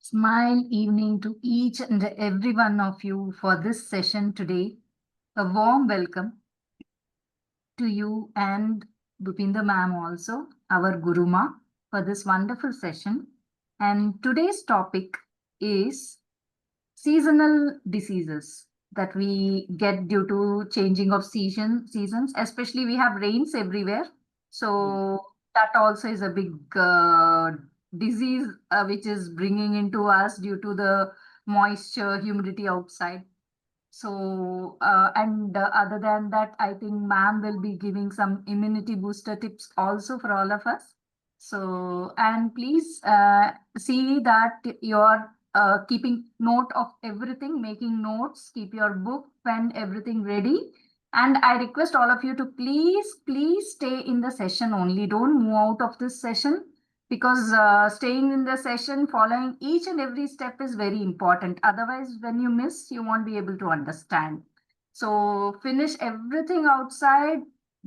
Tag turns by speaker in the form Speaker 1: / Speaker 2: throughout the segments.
Speaker 1: Smile evening to each and every one of you for this session today. A warm welcome to you and Bhupinder ma'am also, our Guruma, for this wonderful session. And today's topic is seasonal diseases that we get due to changing of seasons. Especially we have rains everywhere, so that also is a big disease which is bringing into us due to the moisture humidity outside. So, and other than that, I think ma'am will be giving some immunity booster tips also for all of us. So, and please see that you're keeping note of everything, making notes, keep your book, pen, everything ready. And I request all of you to please stay in the session only. Don't move out of this session because staying in the session, following each and every step is very important. Otherwise, when you miss, you won't be able to understand. So finish everything outside,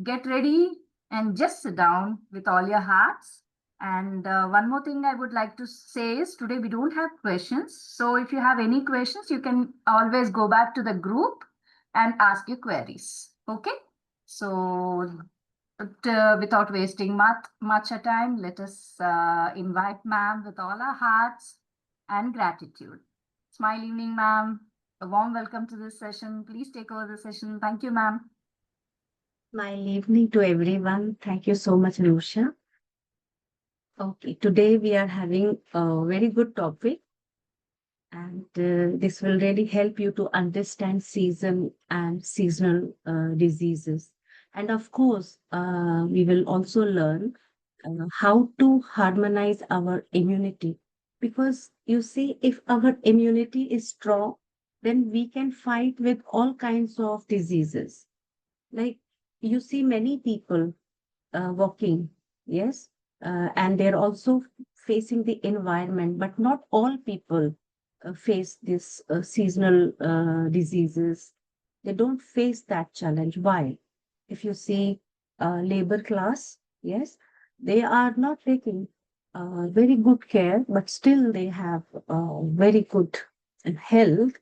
Speaker 1: get ready, and just sit down with all your hearts. And one more thing I would like to say is today we don't have questions. So if you have any questions, you can always go back to the group and ask your queries. Okay? So without wasting much time, let us invite ma'am with all our hearts and gratitude. Smile evening, ma'am. A warm welcome to this session. Please take over the session. Thank you, ma'am.
Speaker 2: My evening to everyone. Thank you so much, Lucia. Okay, today we are having a very good topic, and this will really help you to understand season and seasonal diseases. And of course, we will also learn how to harmonize our immunity. Because you see, if our immunity is strong, then we can fight with all kinds of diseases. Like you see many people walking, yes, and they're also facing the environment, but not all people face this seasonal diseases. They don't face that challenge. Why? If you see labor class, yes, they are not taking very good care, but still they have very good health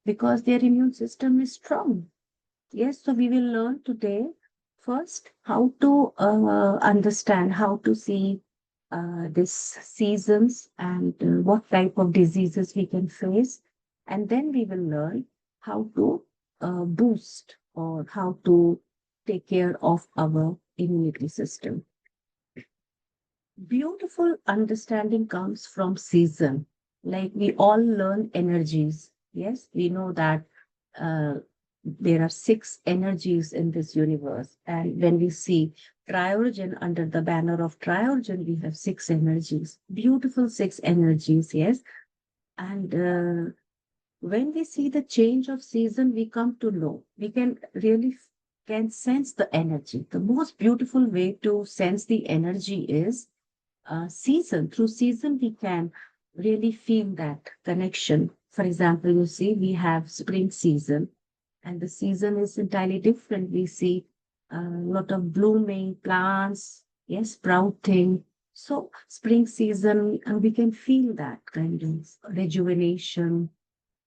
Speaker 2: because their immune system is strong. Yes, so we will learn today first how to understand how to see this seasons and what type of diseases we can face. And then we will learn how to boost or how to take care of our immunity system. Beautiful understanding comes from season. Like we all learn energies. Yes, we know that uh, there are six energies in this universe. And when we see Triogen, under the banner of Triogen, we have six energies, beautiful six energies, yes. And when we see the change of season, we come to know, we can really can sense the energy. The most beautiful way to sense the energy is season. Through season, we can really feel that connection. For example, you see, we have spring season, and the season is entirely different. We see a lot of blooming plants, yes, sprouting. So, spring season, we can feel that kind of rejuvenation.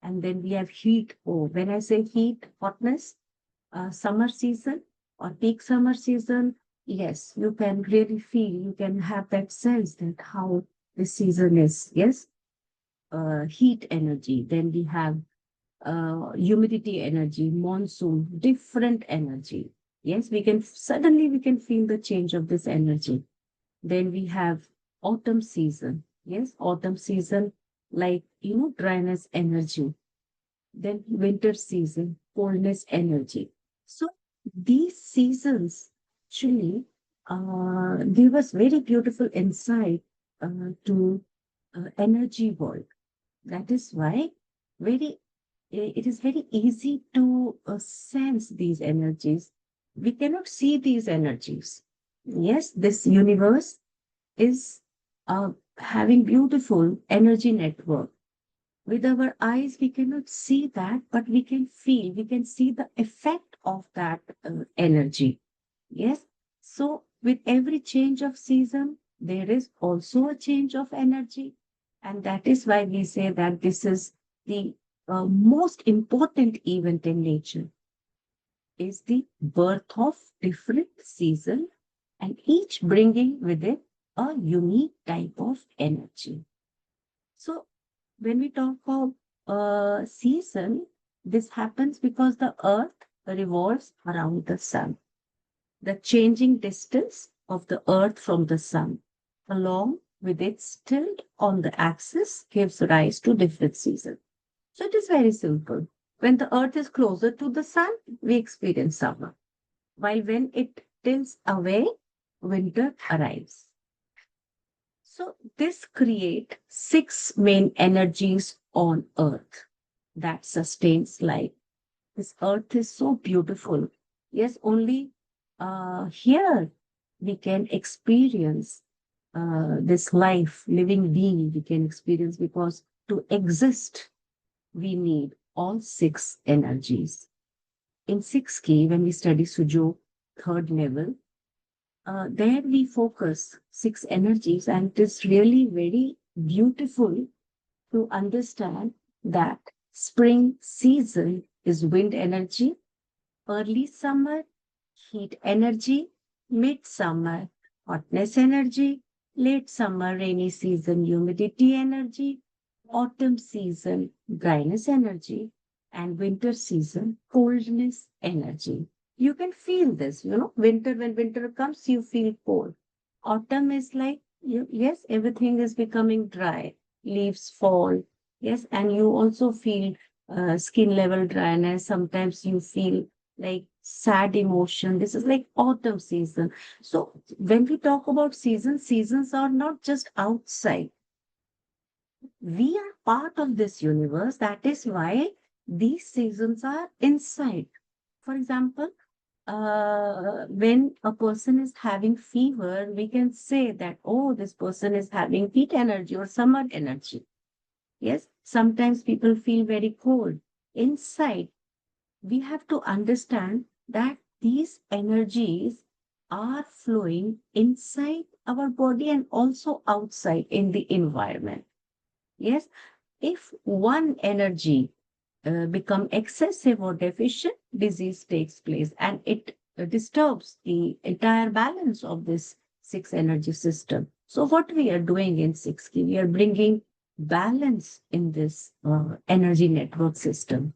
Speaker 2: And then we have heat. Oh, when I say heat, hotness, summer season or peak summer season, yes, you can really feel, you can have that sense that how this season is. Yes, heat energy. Then we have humidity energy, monsoon, different energy. Yes, we can suddenly we can feel the change of this energy. Then we have autumn season. Yes, autumn season, like dryness energy. Then winter season, coldness energy. So these seasons actually give us very beautiful insight to energy world. That is why very it is very easy to sense these energies. We cannot see these energies. Yes, this universe is having beautiful energy network. With our eyes, we cannot see that, but we can feel, we can see the effect of that energy. Yes. So, with every change of season, there is also a change of energy. And that is why we say that this is the most important event in nature, is the birth of different season, and each bringing with it a unique type of energy. So when we talk of season, this happens because the earth revolves around the sun. The changing distance of the earth from the sun, along with its tilt on the axis, gives rise to different seasons. So it is very simple. When the earth is closer to the sun, we experience summer, while when it tilts away, winter arrives. So this create six main energies on earth that sustains life. This earth is so beautiful. Yes, only here we can experience this life, living being we can experience, because to exist, we need all six energies. In 6K, when we study Sujo third level, there we focus six energies, and it is really very beautiful to understand that spring season is wind energy, early summer, heat energy, midsummer, hotness energy, late summer, rainy season, humidity energy, autumn season, dryness energy, and winter season, coldness energy. You can feel this, winter, when winter comes, you feel cold. Autumn is like, yes, everything is becoming dry, leaves fall, yes, and you also feel skin level dryness. Sometimes you feel like sad emotion. This is like autumn season. So when we talk about seasons, seasons are not just outside. We are part of this universe. That is why these seasons are inside. For example, when a person is having fever, we can say that, oh, this person is having heat energy or summer energy. Yes, sometimes people feel very cold. Inside, we have to understand that these energies are flowing inside our body and also outside in the environment. Yes, if one energy become excessive or deficient, disease takes place, and it disturbs the entire balance of this six energy system. So what we are doing in 6K, we are bringing balance in this energy network system.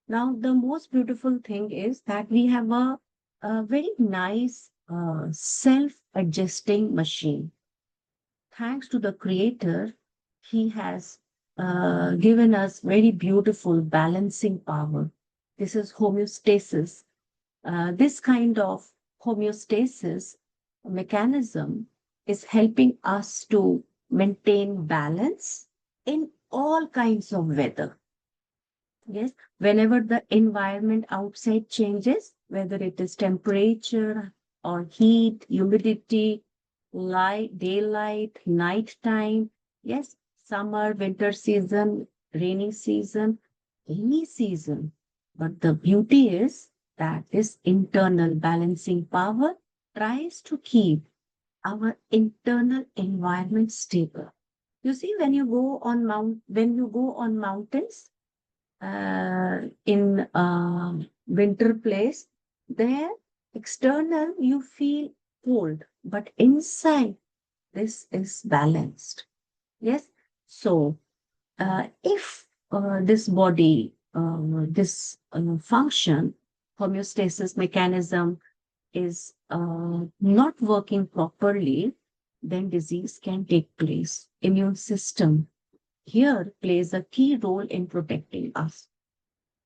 Speaker 2: Now, the most beautiful thing is that we have a very nice self-adjusting machine. Thanks to the creator, he has given us very beautiful balancing power. This is homeostasis. This kind of homeostasis mechanism is helping us to maintain balance in all kinds of weather. Yes, whenever the environment outside changes, whether it is temperature or heat, humidity, light, daylight, night time, yes, summer, winter season, rainy season, any season. But the beauty is that this internal balancing power tries to keep our internal environment stable. You see, when you go on mountains, in winter place, there external you feel cold, but inside this is balanced. Yes. So if this body, this function, homeostasis mechanism is not working properly, then disease can take place. Immune system here plays a key role in protecting us.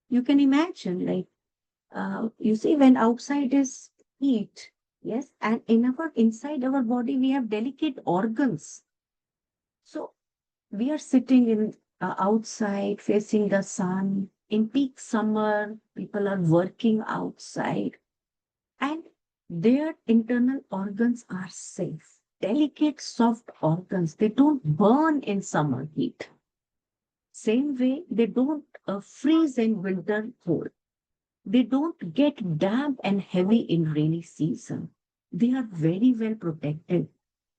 Speaker 2: You can imagine, like, you see, when outside is heat, yes, and inside our body, we have delicate organs. So we are sitting in outside, facing the sun. In peak summer, people are working outside, and their internal organs are safe. Delicate, soft organs. They don't burn in summer heat. Same way, they don't freeze in winter cold. They don't get damp and heavy in rainy season. They are very well protected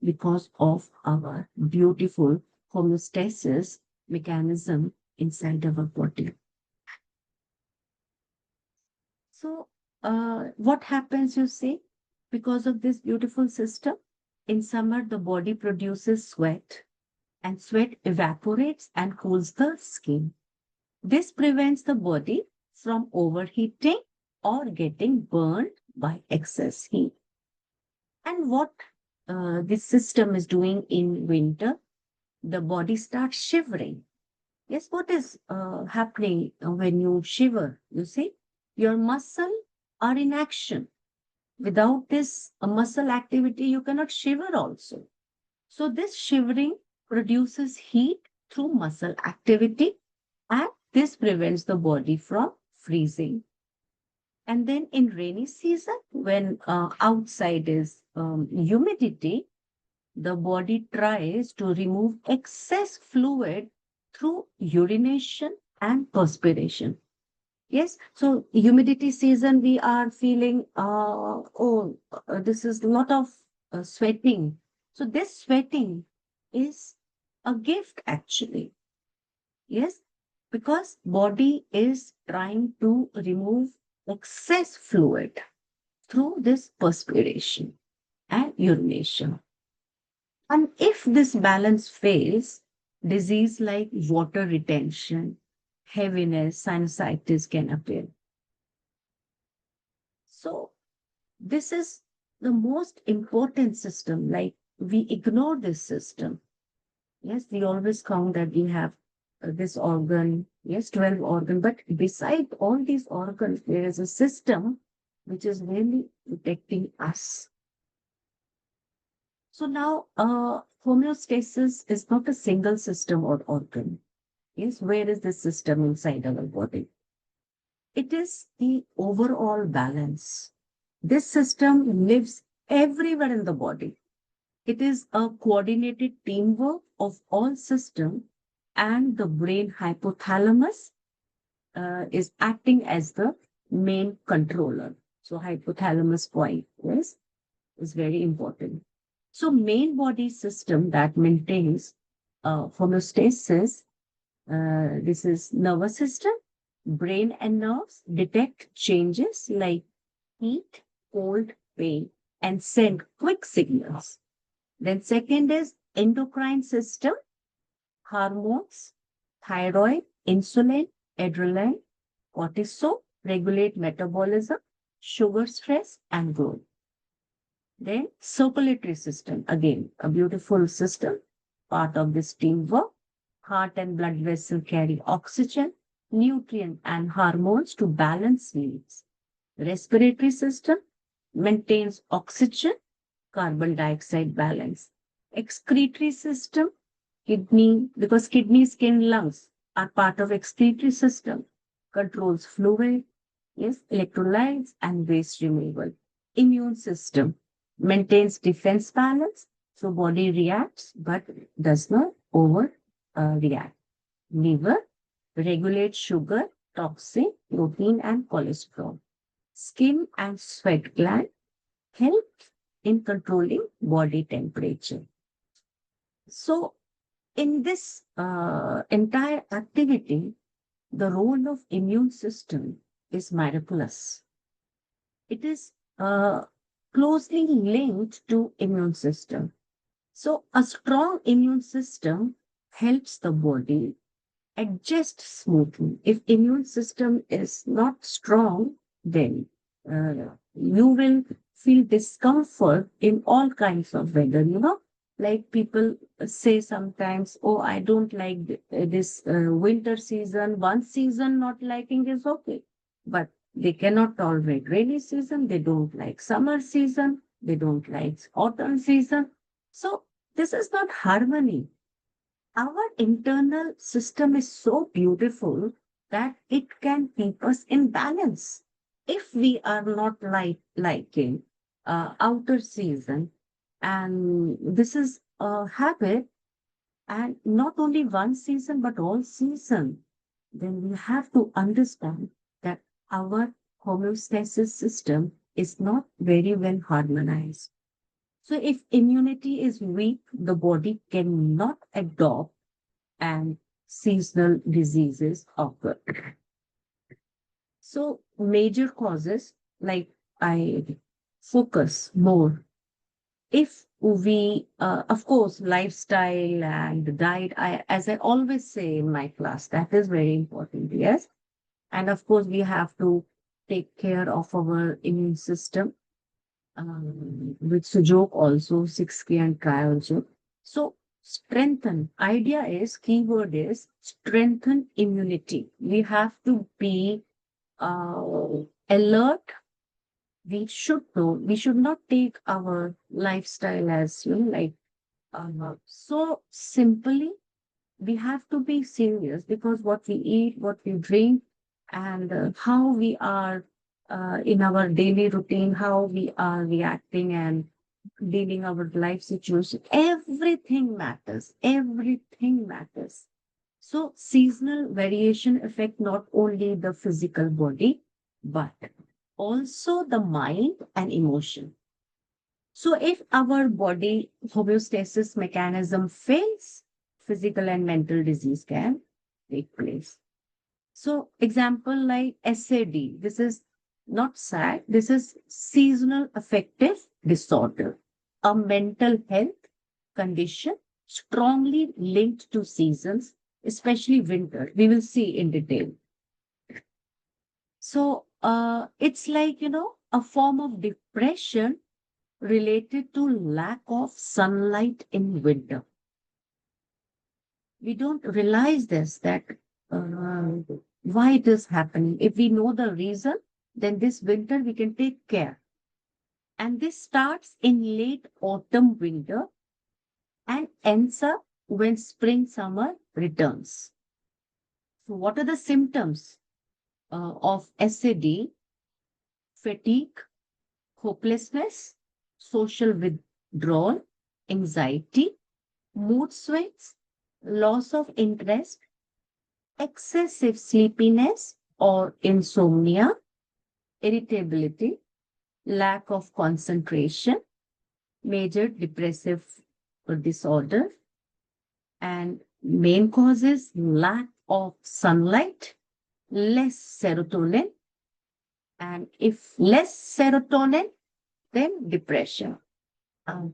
Speaker 2: because of our beautiful homeostasis mechanism inside our body. So, what happens, you see, because of this beautiful system? In summer, the body produces sweat, and sweat evaporates and cools the skin. This prevents the body from overheating or getting burned by excess heat. And what this system is doing in winter, the body starts shivering. Yes, what is happening when you shiver? You see, your muscle are in action. Without this muscle activity, you cannot shiver also. So this shivering produces heat through muscle activity, and this prevents the body from freezing. And then in rainy season, when outside is humidity, the body tries to remove excess fluid through urination and perspiration. Yes, so humidity season, we are feeling, this is a lot of sweating. So this sweating is a gift actually. Yes, because body is trying to remove excess fluid through this perspiration and urination. And if this balance fails, disease like water retention, heaviness, sinusitis can appear. So this is the most important system. Like we ignore this system. Yes, we always count that we have this organ, yes, 12 organ. But beside all these organs, there is a system which is really protecting us. So now, homeostasis is not a single system or organ. Yes, where is this system inside our body? It is the overall balance. This system lives everywhere in the body. It is a coordinated teamwork of all systems, and the brain hypothalamus is acting as the main controller. So hypothalamus point, yes, is very important. So main body system that maintains homeostasis, this is nervous system. Brain and nerves detect changes like heat, cold, pain, and send quick signals. Then second is endocrine system, hormones, thyroid, insulin, adrenaline, cortisol, regulate metabolism, sugar stress, and growth. Then circulatory system, again, a beautiful system, part of this teamwork. Heart and blood vessel carry oxygen, nutrient, and hormones to balance needs. Respiratory system maintains oxygen, carbon dioxide balance. Excretory system, kidney, because kidney, skin, lungs are part of excretory system, controls fluid, yes, electrolytes, and waste removal. Immune system maintains defense balance, so body reacts but does not over react. Liver regulates sugar, toxin, protein, and cholesterol. Skin and sweat gland help in controlling body temperature. So, in this entire activity, the role of immune system is miraculous. It is closely linked to immune system. So, a strong immune system helps the body adjust smoothly. If immune system is not strong, then you will feel discomfort in all kinds of weather. Like people say sometimes, oh, I don't like this winter season. One season not liking is okay, but they cannot tolerate rainy season. They don't like summer season. They don't like autumn season. So this is not harmony. Our internal system is so beautiful that it can keep us in balance. If we are not liking outer season, and this is a habit, and not only one season but all season, then we have to understand that our homeostasis system is not very well harmonized. So if immunity is weak, the body cannot adopt and seasonal diseases occur. So major causes, like I focus more. If we, of course, lifestyle and diet, as I always say in my class, that is very important. Yes. And of course, we have to take care of our immune system, with Sujok also, 6K and try also. So strengthen, idea is, keyword is strengthen immunity. We have to be alert. We should know, we should not take our lifestyle as, like, so simply. We have to be serious, because what we eat, what we drink, and how we are in our daily routine, how we are reacting and dealing our life situation, everything matters. Everything matters. So seasonal variation affect not only the physical body, but also the mind and emotion. So if our body homeostasis mechanism fails, physical and mental disease can take place. So example like SAD, this is not sad, this is seasonal affective disorder, a mental health condition strongly linked to seasons, especially winter. We will see in detail. So it's like, a form of depression related to lack of sunlight in winter. We don't realize this, that uh, why it is happening. If we know the reason, then this winter we can take care. And this starts in late autumn winter and ends up when spring summer returns. So what are the symptoms of SAD? Fatigue, hopelessness, social withdrawal, anxiety, mood swings, loss of interest, excessive sleepiness or insomnia, irritability, lack of concentration, major depressive disorder, and main causes lack of sunlight, less serotonin, and if less serotonin, then depression.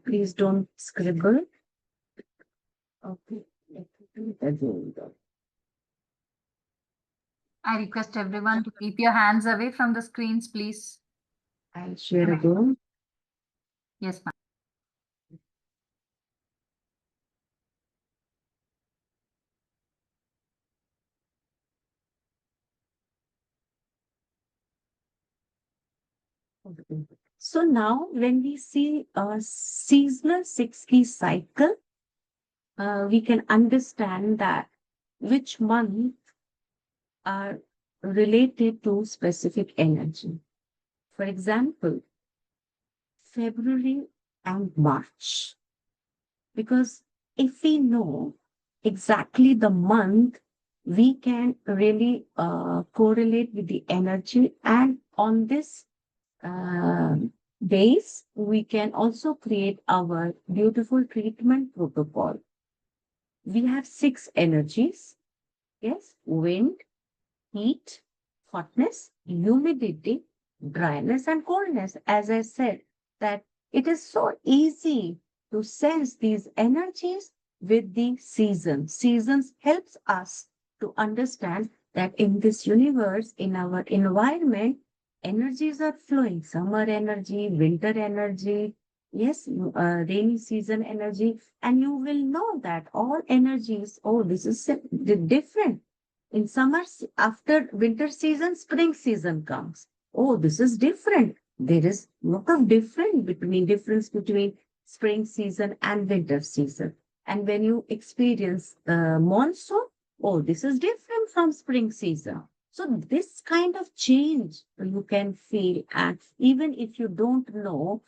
Speaker 2: Please don't scribble. Okay.
Speaker 1: I request everyone to keep your hands away from the screens, please.
Speaker 2: I'll share again.
Speaker 1: Yes, ma'am.
Speaker 2: So now when we see a seasonal 6 key cycle, we can understand that which month are related to specific energy. For example, February and March. Because if we know exactly the month, we can really correlate with the energy. And on this uh, base, we can also create our beautiful treatment protocol. We have 6 energies. Yes, wind, heat, hotness, humidity, dryness, and coldness. As I said, that it is so easy to sense these energies with the seasons. Seasons helps us to understand that in this universe, in our environment, energies are flowing. Summer energy, winter energy, yes, rainy season energy, and you will know that all energies, oh, this is different. In summer, after winter season, spring season comes. Oh, this is different. There is lot of difference between spring season and winter season. And when you experience monsoon, oh, this is different from spring season. So this kind of change you can feel, and even if you don't know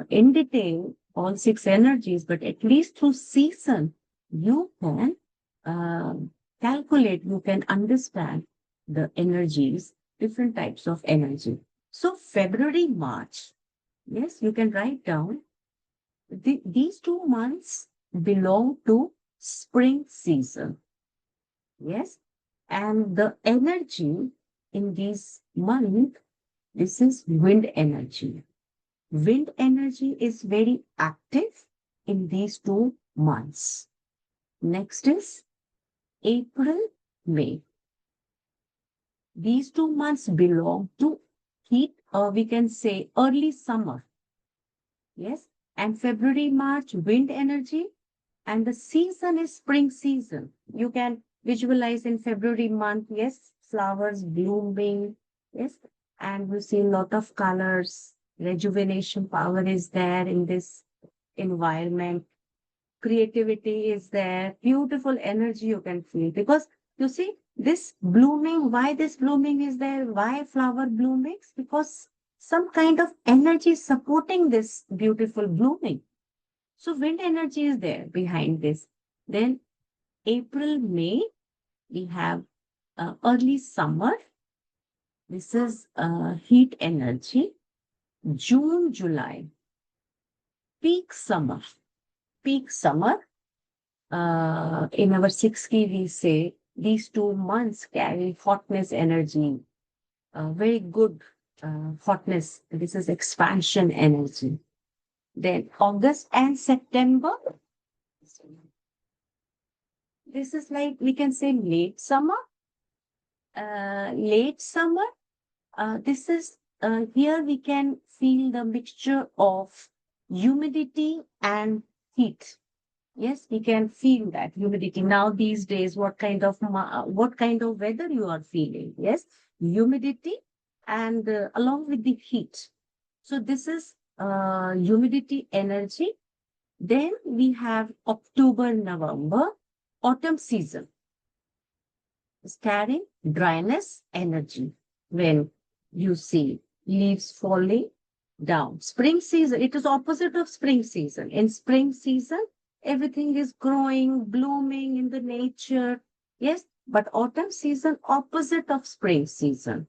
Speaker 2: in detail all 6 energies, but at least through season, you can calculate, you can understand the energies, different types of energy. So February, March, yes, you can write down these 2 months belong to spring season. Yes. And the energy in this month, this is wind energy. Wind energy is very active in these 2 months. Next is April, May. These 2 months belong to heat, or we can say early summer. Yes. And February, March, wind energy. And the season is spring season. You can visualize in February month, yes, flowers blooming, yes, and we see a lot of colors. Rejuvenation power is there in this environment. Creativity is there. Beautiful energy you can feel because you see this blooming. Why this blooming is there? Why flower bloomings? Because some kind of energy is supporting this beautiful blooming. So wind energy is there behind this. Then April, May, we have early summer. This is heat energy. June, July, peak summer. Peak summer. In our 6 key, we say these 2 months carry hotness energy. Very good hotness. This is expansion energy. Then August and September. This is like we can say late summer. Late summer. This is here we can feel the mixture of humidity and heat. Yes, we can feel that humidity now these days. What kind of weather you are feeling? Yes, humidity and along with the heat. So this is humidity energy. Then we have October, November, autumn season is carrying dryness energy. When you see leaves falling down, spring season, it is opposite of spring season. In spring season, everything is growing, blooming in the nature. Yes, but autumn season, opposite of spring season,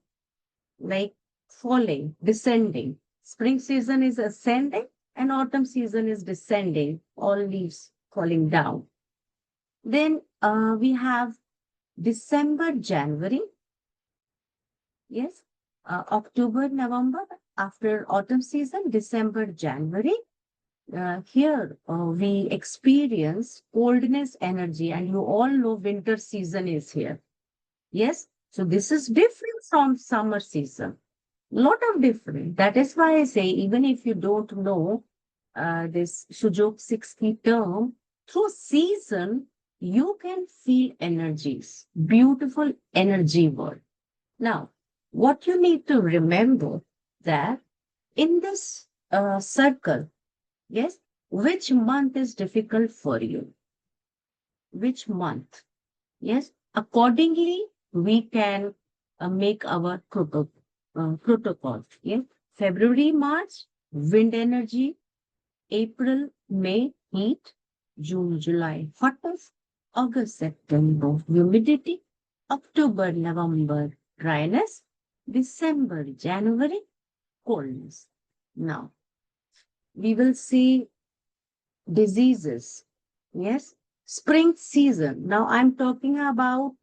Speaker 2: like falling, descending. Spring season is ascending and autumn season is descending, all leaves falling down. Then we have December, January. Yes, October, November, after autumn season, December, January. Here we experience coldness energy, and you all know winter season is here. Yes, so this is different from summer season. Lot of different. That is why I say, even if you don't know this Shujok 6 key term, through season, you can feel energies, beautiful energy world. Now, what you need to remember that in this circle, yes, which month is difficult for you? Which month? Yes, accordingly, we can make our protocol. Yes, February, March, wind energy, April, May, heat, June, July, hottest, August, September, humidity, October, November, dryness, December, January, coldness. Now, we will see diseases. Yes, spring season. Now, I'm talking about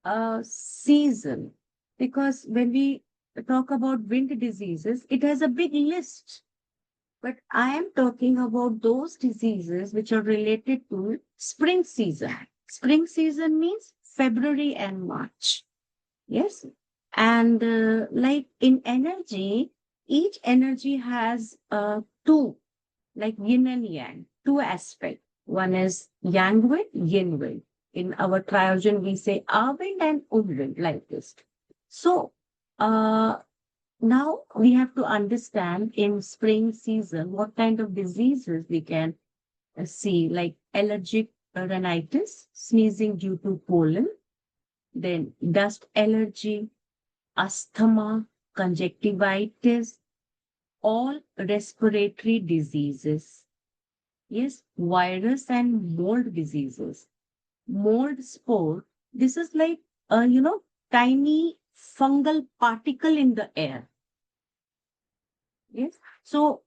Speaker 2: a season because when we talk about wind diseases, it has a big list. But I am talking about those diseases which are related to spring season. Spring season means February and March. Yes. And like in energy, each energy has two, like yin and yang, two aspects. One is yang wind, yin wind. In our triogen, we say ah wind and um wind, like this. So, now we have to understand in spring season what kind of diseases we can see, like allergic rhinitis, sneezing due to pollen, then dust allergy, asthma, conjunctivitis, all respiratory diseases. Yes, virus and mold diseases. Mold spore, this is like, tiny fungal particle in the air. Yes. So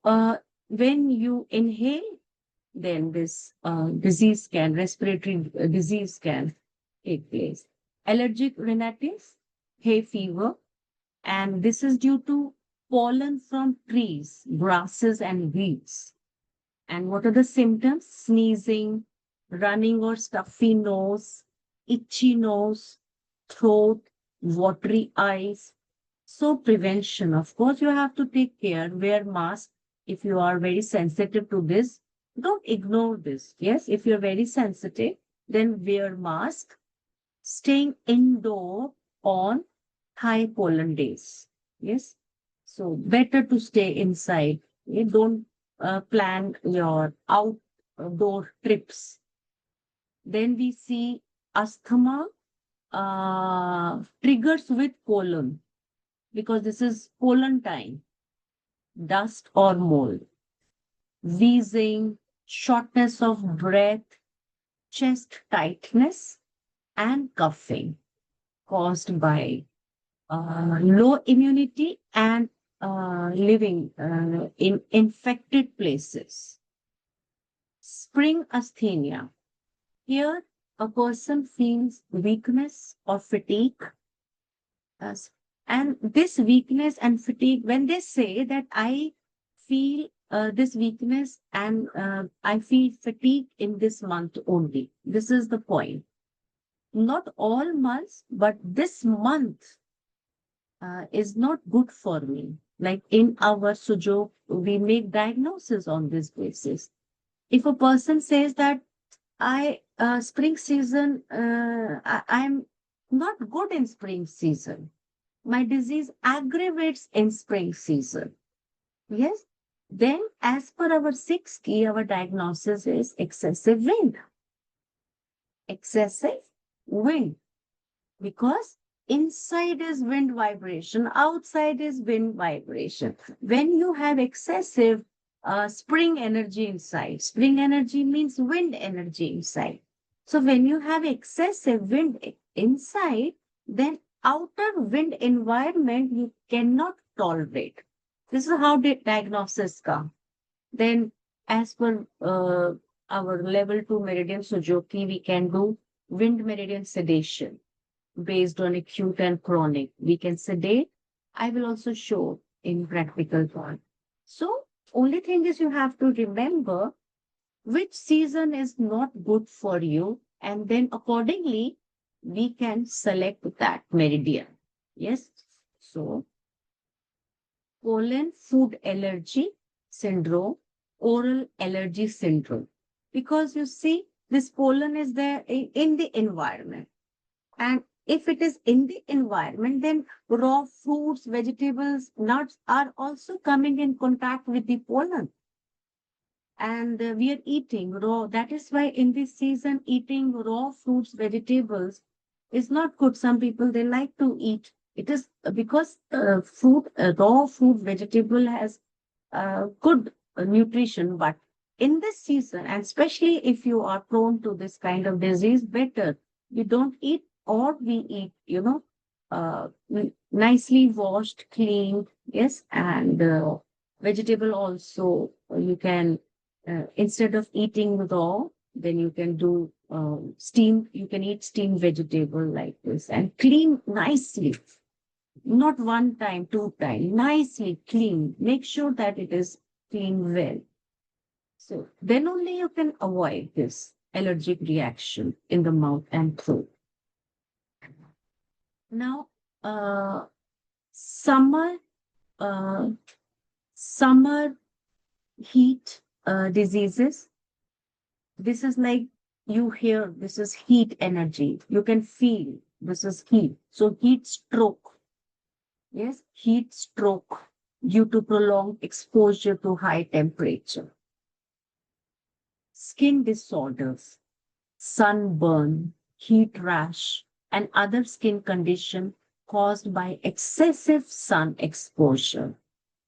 Speaker 2: when you inhale then this respiratory disease can take place. Allergic rhinitis, hay fever, and this is due to pollen from trees, grasses, and weeds. And what are the symptoms? Sneezing, running or stuffy nose, itchy nose, throat, watery eyes. So prevention, of course, you have to take care, wear mask if you are very sensitive to this. Don't ignore this. Yes, if you're very sensitive, then wear mask. Staying indoor on high pollen days. Yes, so better to stay inside. You don't plan your outdoor trips. Then we see asthma triggers with pollen, because this is pollen time, dust or mold, wheezing, shortness of breath, chest tightness, and coughing caused by low immunity and living in infected places. Spring asthenia. Here, a person feels weakness or fatigue. As, and this weakness and fatigue, when they say that I feel this weakness and I feel fatigue in this month only, this is the point. Not all months, but this month is not good for me. Like in our Sujok, we make diagnosis on this basis. If a person says that spring season, I'm not good in spring season. My disease aggravates in spring season. Yes. Then as per our 6 key, our diagnosis is excessive wind. Excessive wind. Because inside is wind vibration, outside is wind vibration. When you have excessive spring energy inside, spring energy means wind energy inside. So when you have excessive wind inside, then outer wind environment you cannot tolerate. This is how the diagnosis come. Then as per our level 2 meridian Sujoki, we can do wind meridian sedation based on acute and chronic. We can sedate. I will also show in practical part. So only thing is you have to remember which season is not good for you, and then accordingly we can select that meridian. Yes. So pollen food allergy syndrome, oral allergy syndrome. Because you see, this pollen is there in the environment. And if it is in the environment, then raw fruits, vegetables, nuts are also coming in contact with the pollen. And we are eating raw. That is why in this season, eating raw fruits, vegetables is not good. Some people, they like to eat. It is because raw food, vegetable has good nutrition. But in this season, and especially if you are prone to this kind of disease, better we don't eat, or we eat, nicely washed, cleaned, yes, and vegetable also you can instead of eating raw, then you can do steamed. You can eat steamed vegetable like this and clean nicely, not one time, 2 time, nicely clean. Make sure that it is clean well. So then only you can avoid this allergic reaction in the mouth and throat. Now, summer, uh, summer heat diseases. This is like you hear, this is heat energy. You can feel this is heat. So heat stroke. Yes, heat stroke due to prolonged exposure to high temperature. Skin disorders, sunburn, heat rash, and other skin condition caused by excessive sun exposure.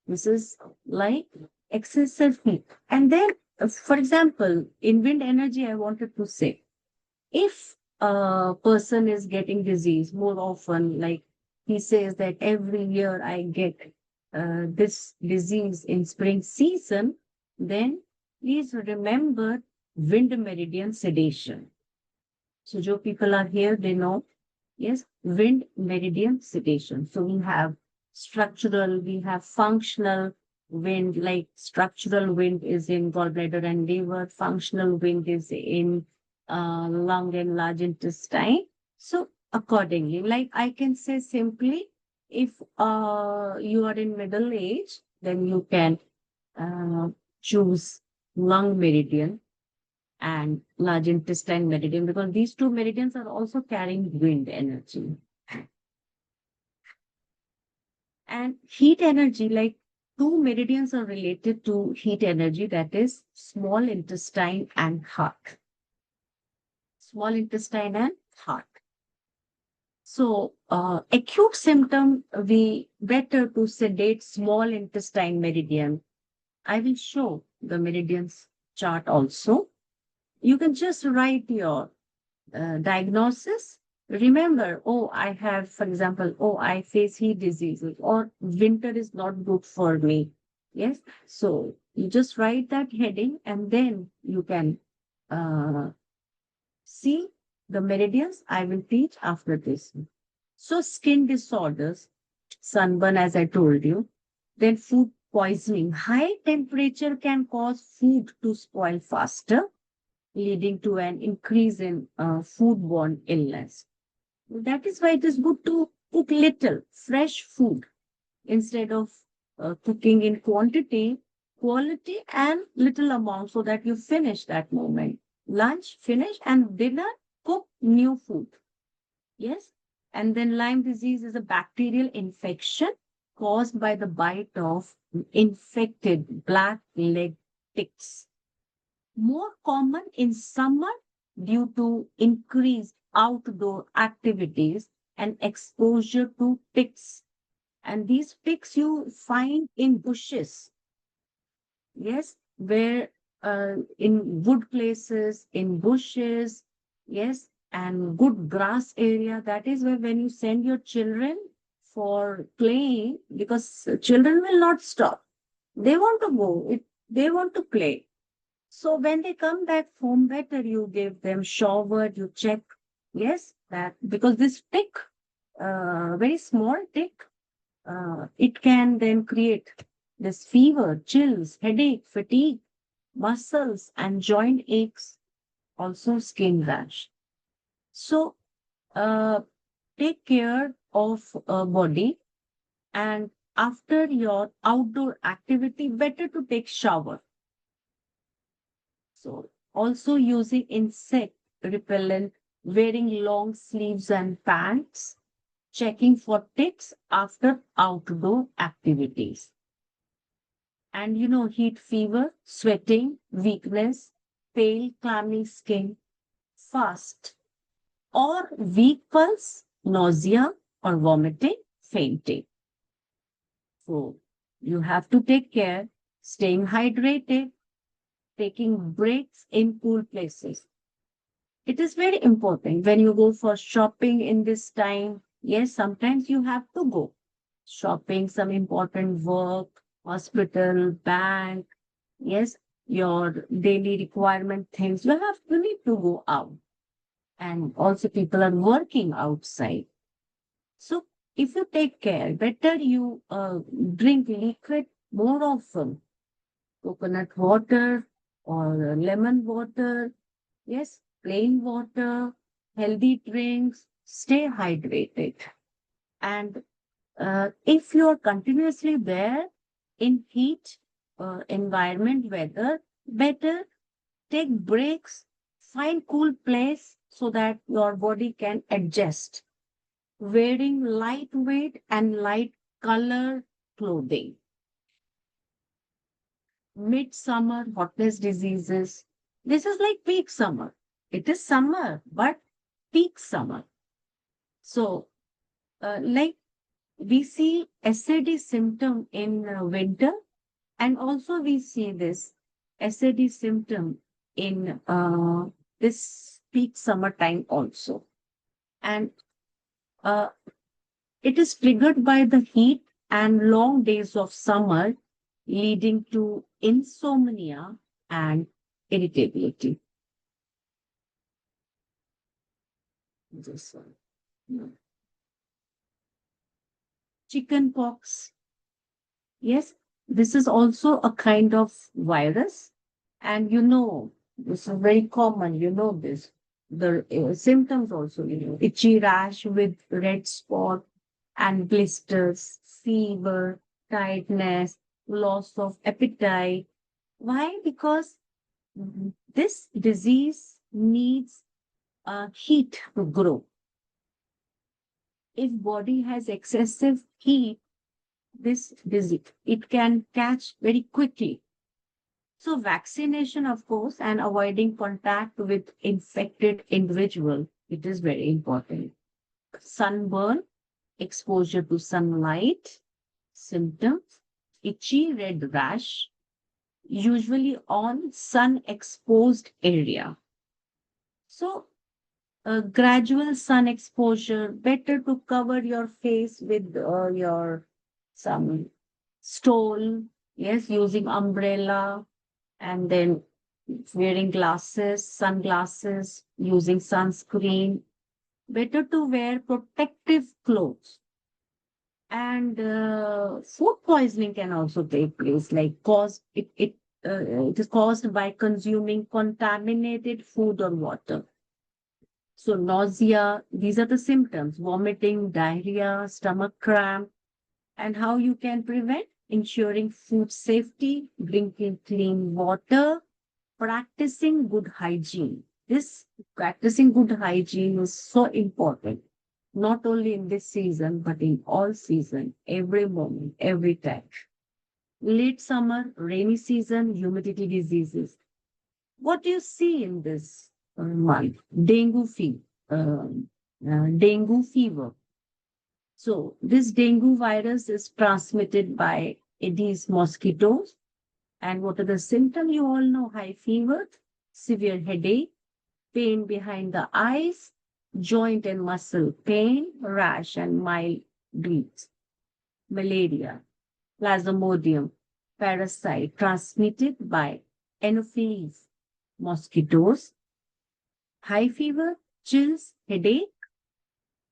Speaker 2: This is like excessive heat. And then, for example, in wind energy, I wanted to say, if a person is getting disease more often, like he says that every year I get this disease in spring season, then please remember wind meridian sedation. So, jo people are here, they know. Yes, wind meridian sedation. So, we have structural, we have functional wind, like structural wind is in gallbladder and liver, functional wind is in lung and large intestine. So, accordingly, like I can say simply, if you are in middle age, then you can uh, choose lung meridian and large intestine meridian, because these two meridians are also carrying wind energy. And heat energy, like two meridians are related to heat energy, that is small intestine and heart. Small intestine and heart. So, acute symptom, we better to sedate small intestine meridian. I will show the meridians chart also. You can just write your diagnosis. Remember, oh, I have, for example, oh, I face heat diseases, or winter is not good for me. Yes. So you just write that heading and then you can uh, see the meridians I will teach after this. So skin disorders, sunburn, as I told you, then food poisoning. High temperature can cause food to spoil faster, leading to an increase in foodborne illness. That is why it is good to cook little fresh food instead of cooking in quantity, quality, and little amount, so that you finish that moment. Lunch, finish, and dinner, cook new food. Yes. And then Lyme disease is a bacterial infection caused by the bite of infected black leg ticks, more common in summer due to increased outdoor activities and exposure to ticks. And these ticks you find in bushes, yes, where in wood places, in bushes, yes, and good grass area. That is where when you send your children for playing, because children will not stop. They want to go, they want to play. So when they come back home, better you give them shower, you check, yes, that because this tick, very small tick, it can then create this fever, chills, headache, fatigue, muscles and joint aches, also skin rash. So uh, take care of body, and after your outdoor activity, better to take shower. So also using insect repellent, wearing long sleeves and pants, checking for ticks after outdoor activities. And heat fever, sweating, weakness, pale, clammy skin, fast or weak pulse, nausea or vomiting, fainting. So you have to take care, staying hydrated, taking breaks in cool places. It is very important when you go for shopping in this time. Yes, sometimes you have to go shopping, some important work, hospital, bank. Yes, your daily requirement things. You need to go out. And also people are working outside. So if you take care, better you drink liquid more often, coconut water or lemon water. Yes, plain water, healthy drinks, stay hydrated. And if you're continuously there in heat environment weather, better take breaks, find cool place so that your body can adjust. Wearing lightweight and light color clothing. Midsummer hotness diseases. This is like peak summer. It is summer, but peak summer. So, like we see SAD symptom in winter, and also we see this SAD symptom in this peak summertime also. And uh, it is triggered by the heat and long days of summer, leading to insomnia and irritability. This one. Yeah. Chicken pox. Yes, this is also a kind of virus. And this is very common, this. The symptoms also, itchy rash with red spot and blisters, fever, tiredness, loss of appetite. Why? Because this disease needs heat to grow. If body has excessive heat, this disease, it can catch very quickly. So vaccination, of course, and avoiding contact with infected individual, it is very important. Sunburn, exposure to sunlight, symptoms, itchy red rash, usually on sun exposed area. So gradual sun exposure, better to cover your face with your some stole, yes, using umbrella, and then wearing glasses, sunglasses, using sunscreen. Better to wear protective clothes. And food poisoning can also take place, like it is caused by consuming contaminated food or water. So nausea, these are the symptoms: vomiting, diarrhea, stomach cramp. And how you can prevent: ensuring food safety, drinking clean water, practicing good hygiene. This practicing good hygiene is so important, not only in this season, but in all season, every moment, every time. Late summer, rainy season, humidity diseases. What do you see in this month? Dengue fever. So this dengue virus is transmitted by Aedes mosquitoes. And what are the symptoms? You all know: high fever, severe headache, pain behind the eyes, joint and muscle pain, rash and mild breaths. Malaria, Plasmodium parasite transmitted by Anopheles mosquitoes. High fever, chills, headache,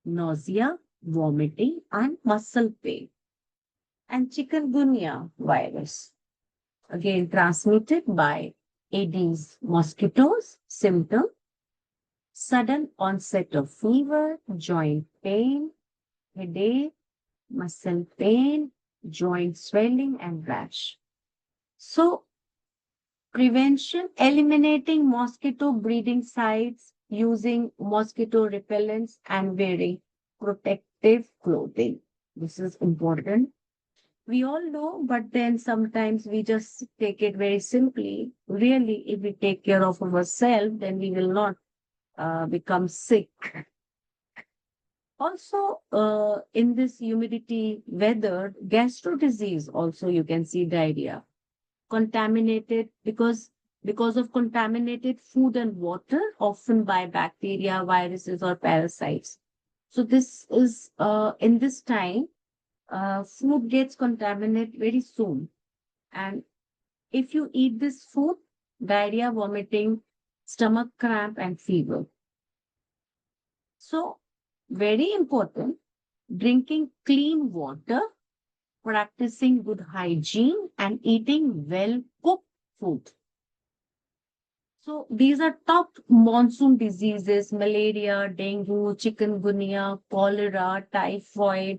Speaker 2: nausea, vomiting, and muscle pain. And chikungunya virus, again transmitted by Aedes mosquitoes. Symptom: sudden onset of fever, joint pain, headache, muscle pain, joint swelling, and rash. So, prevention: eliminating mosquito breeding sites, using mosquito repellents, and wearing protective clothing. This is important. We all know, but then sometimes we just take it very simply. Really, if we take care of ourselves, then we will not become sick. Also, in this humidity weather, gastro disease, also you can see diarrhea, contaminated because of contaminated food and water, often by bacteria, viruses, or parasites. So this is in this time, food gets contaminated very soon. And if you eat this food, diarrhea, vomiting, stomach cramp, and fever. So, very important: drinking clean water, practicing good hygiene, and eating well cooked food. So, these are top monsoon diseases: malaria, dengue, chikungunya, cholera, typhoid,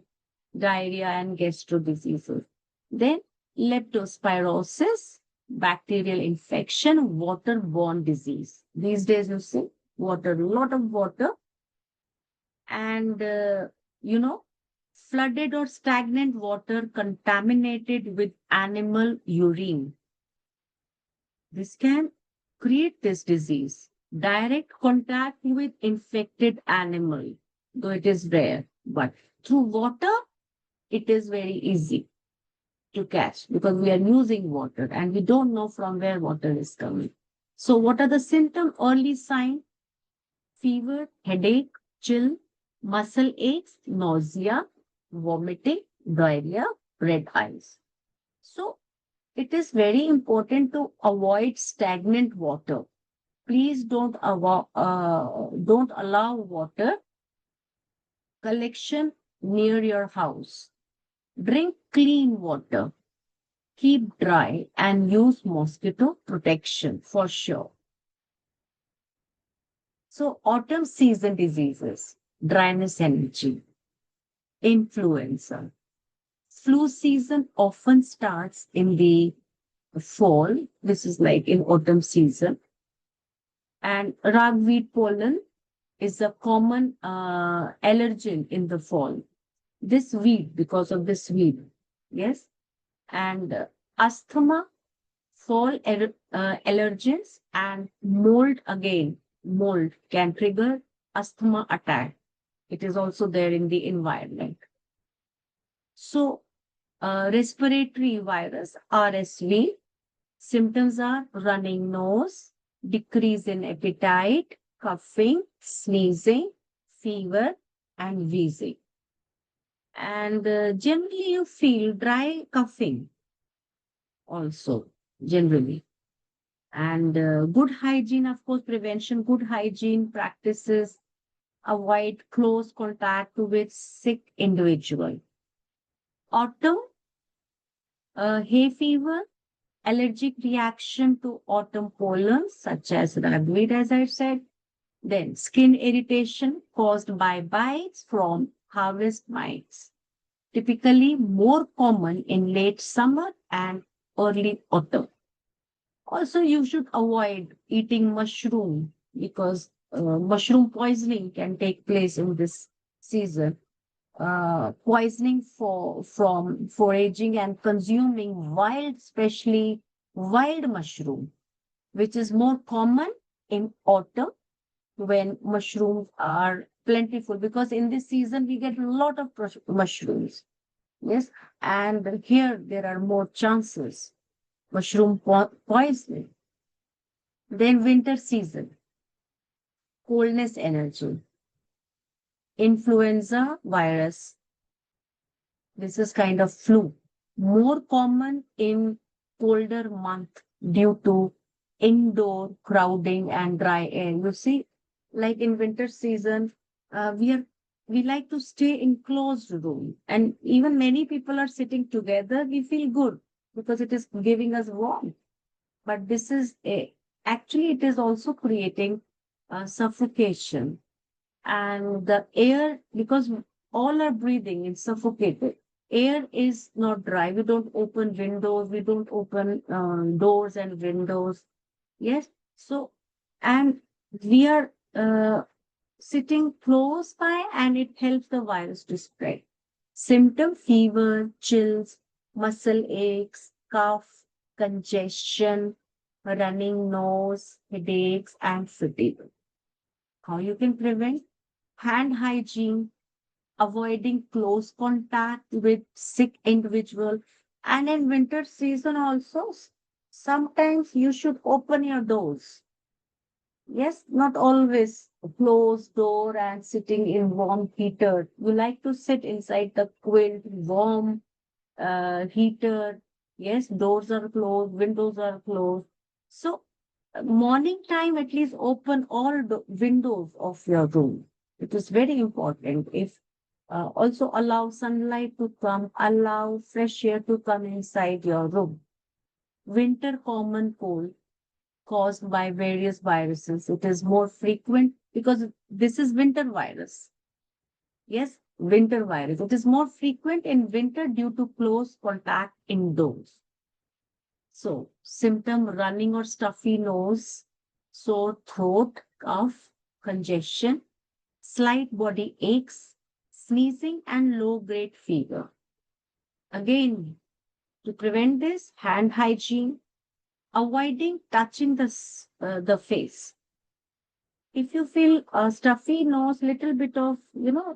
Speaker 2: diarrhea, and gastro diseases. Then leptospirosis, bacterial infection, waterborne disease. These days you see water, a lot of water, and flooded or stagnant water contaminated with animal urine. This can create this disease. Direct contact with infected animal, though it is rare, but through water, it is very easy to catch because we are using water and we don't know from where water is coming. So what are the symptoms? Early sign: fever, headache, chill, muscle aches, nausea, vomiting, diarrhea, red eyes. So It is very important to avoid stagnant water. Please don't allow water collection near your house. Drink clean water, keep dry, and use mosquito protection for sure. So, autumn season diseases, dryness energy, influenza. Flu season often starts in the fall. This is like in autumn season. And ragweed pollen is a common allergen in the fall. This weed, because of this weed, yes. And asthma, allergens, and mold again. Mold can trigger asthma attack. It is also there in the environment. So, respiratory virus, RSV, symptoms are running nose, decrease in appetite, coughing, sneezing, fever, and wheezing. And generally, you feel dry coughing also, generally. And good hygiene, of course, prevention, good hygiene practices, avoid close contact with sick individual. Autumn, hay fever, allergic reaction to autumn pollen, such as ragweed, as I said. Then skin irritation caused by bites from harvest mites, typically more common in late summer and early autumn. Also, you should avoid eating mushroom because mushroom poisoning can take place in this season. Poisoning from foraging and consuming wild, especially wild mushroom, which is more common in autumn when mushrooms are plentiful, because in this season we get a lot of mushrooms. Yes, and here there are more chances mushroom poisoning. Then winter season, coldness energy, influenza virus. This is kind of flu, more common in colder month due to indoor crowding and dry air. You see, like in winter season, we like to stay in closed room, and even many people are sitting together. We feel good because it is giving us warmth. But this is actually it is also creating suffocation, and the air, because all are breathing in suffocated. Air is not dry. We don't open windows. We don't open doors and windows. Yes. So, and we are sitting close by, and it helps the virus to spread. Symptom fever, chills, muscle aches, cough, congestion, running nose, headaches, and fatigue. How you can prevent? Hand hygiene, avoiding close contact with sick individual, and in winter season also, sometimes you should open your doors. Yes, not always close door and sitting in warm heater. You like to sit inside the quilt, warm heater. Yes, doors are closed, windows are closed. So, morning time, at least open all the windows of your room. It is very important. If also allow sunlight to come, allow fresh air to come inside your room. Winter common cold caused by various viruses. It is more frequent because this is winter virus. Yes, winter virus. It is more frequent in winter due to close contact indoors. So, symptom running or stuffy nose, sore throat, cough, congestion, slight body aches, sneezing, and low grade fever. Again, to prevent this, hand hygiene, avoiding touching the face. If you feel a stuffy nose, little bit of,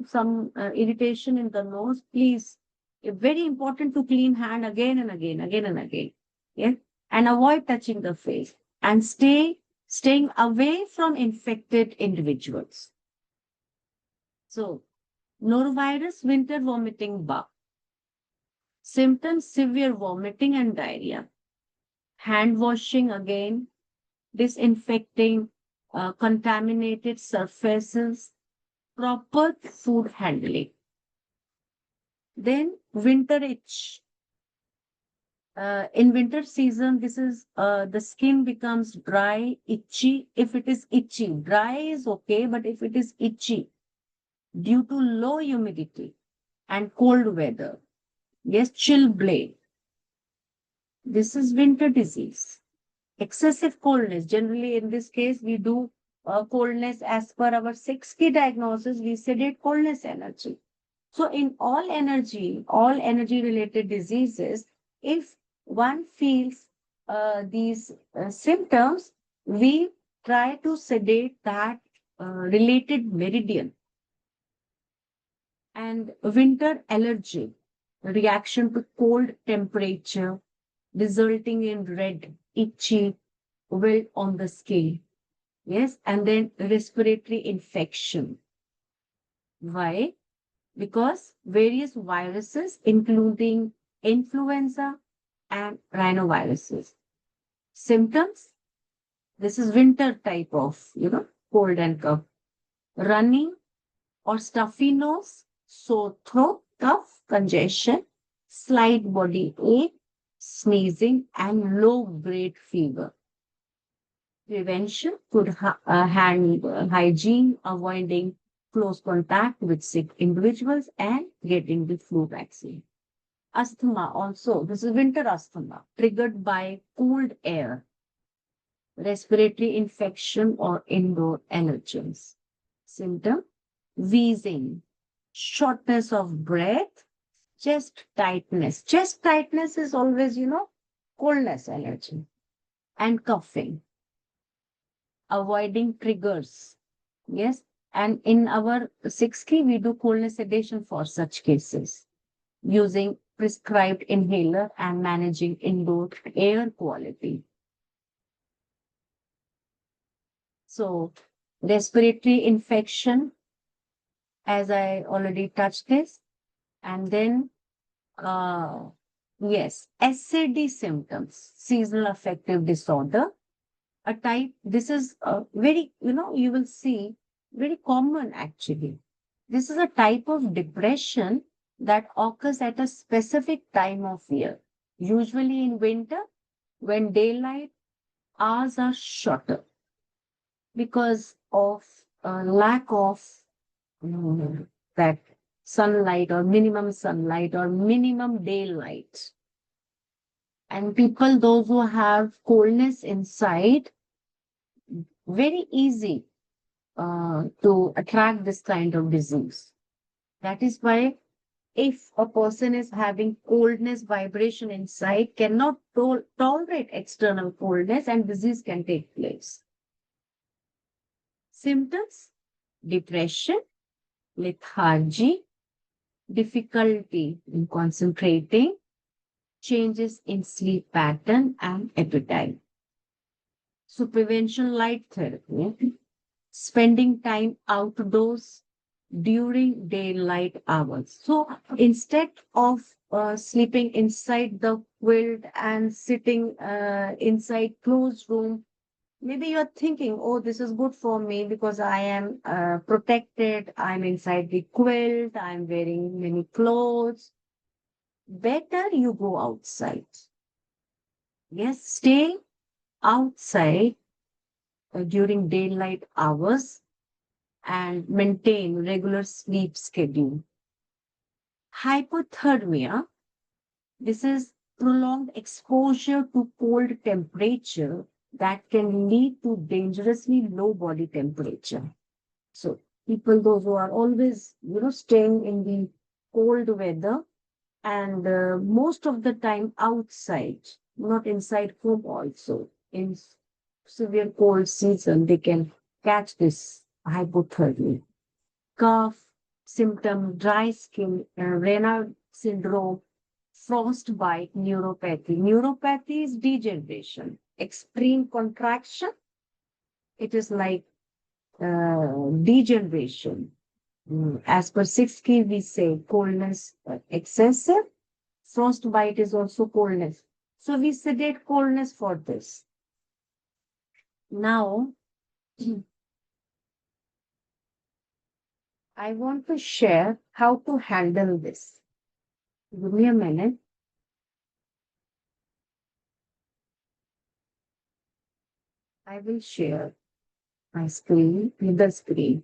Speaker 2: some irritation in the nose, please, very important to clean hand again and again, again and again. Yeah. And avoid touching the face and staying away from infected individuals. So, norovirus winter vomiting bug. Symptoms severe vomiting and diarrhea. hand washing again, disinfecting contaminated surfaces, proper food handling. Then winter itch. In winter season, this is the skin becomes dry, itchy. If it is itchy, dry is okay, but if it is itchy due to low humidity and cold weather, yes, chill blade. This is winter disease. Excessive coldness. Generally, in this case, we do coldness as per our 6 key diagnosis. We sedate coldness energy. So, in all energy related diseases, if one feels these symptoms, we try to sedate that related meridian. And winter allergy, reaction to cold temperature, resulting in red, itchy, wilt on the skin. Yes, and then respiratory infection. Why? Because various viruses, including influenza and rhinoviruses. Symptoms, this is winter type of, cold and cough. Running or stuffy nose, sore throat, cough, congestion, slight body ache, sneezing, and low-grade fever. Prevention could hand hygiene, avoiding close contact with sick individuals, and getting the flu vaccine. Asthma also, this is winter asthma, triggered by cold air, respiratory infection, or indoor allergens. Symptom, wheezing, shortness of breath, chest tightness. Chest tightness is always, coldness allergy, and coughing. Avoiding triggers. Yes. And in our 6 key, we do coldness sedation for such cases using prescribed inhaler and managing indoor air quality. So, respiratory infection, as I already touched this, and then, yes, SAD symptoms, seasonal affective disorder, a type, this is very, you will see very common actually. This is a type of depression that occurs at a specific time of year, usually in winter when daylight hours are shorter because of lack of that sunlight or minimum daylight. And people, those who have coldness inside, very easy to attract this kind of disease. That is why if a person is having coldness vibration inside, cannot tolerate external coldness, and disease can take place. Symptoms, depression, lethargy, difficulty in concentrating, changes in sleep pattern, and appetite. So prevention light therapy, spending time outdoors during daylight hours. So instead of sleeping inside the quilt and sitting inside closed room, maybe you're thinking, oh, this is good for me because I am protected. I'm inside the quilt. I'm wearing many clothes. Better you go outside. Yes, stay outside during daylight hours and maintain regular sleep schedule. Hypothermia, this is prolonged exposure to cold temperature that can lead to dangerously low body temperature. So people, those who are always, staying in the cold weather and most of the time outside, not inside home also. In severe cold season, they can catch this hypothermia. Cough, symptom, dry skin, Raynaud syndrome, frostbite, neuropathy. Neuropathy is degeneration, extreme contraction. It is like degeneration. As per 6 key, we say coldness excessive. Frostbite is also coldness. So we sedate coldness for this. Now, I want to share how to handle this. Give me a minute. I will share my screen with the screen.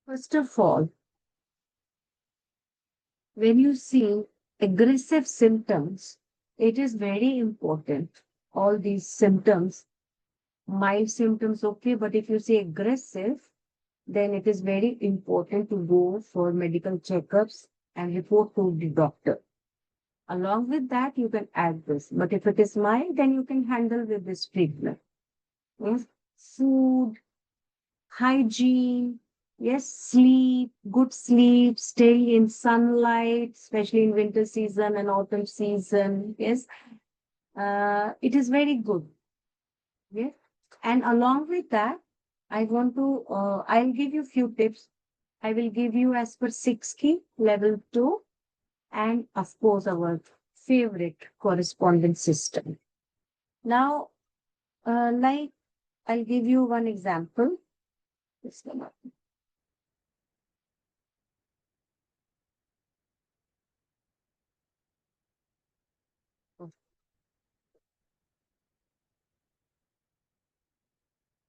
Speaker 2: First of all, when you see aggressive symptoms, it is very important. All these symptoms, mild symptoms, okay, but if you see aggressive, then it is very important to go for medical checkups and report to the doctor. Along with that, you can add this. But if it is mild, then you can handle with this treatment. Yes, food, hygiene, yes, sleep, good sleep, staying in sunlight, especially in winter season and autumn season. Yes, it is very good. Yes, and along with that, I'll give you few tips. I will give you as per 6 key, level 2, and of course, our favorite correspondence system. Now, like I'll give you one example. Just a minute.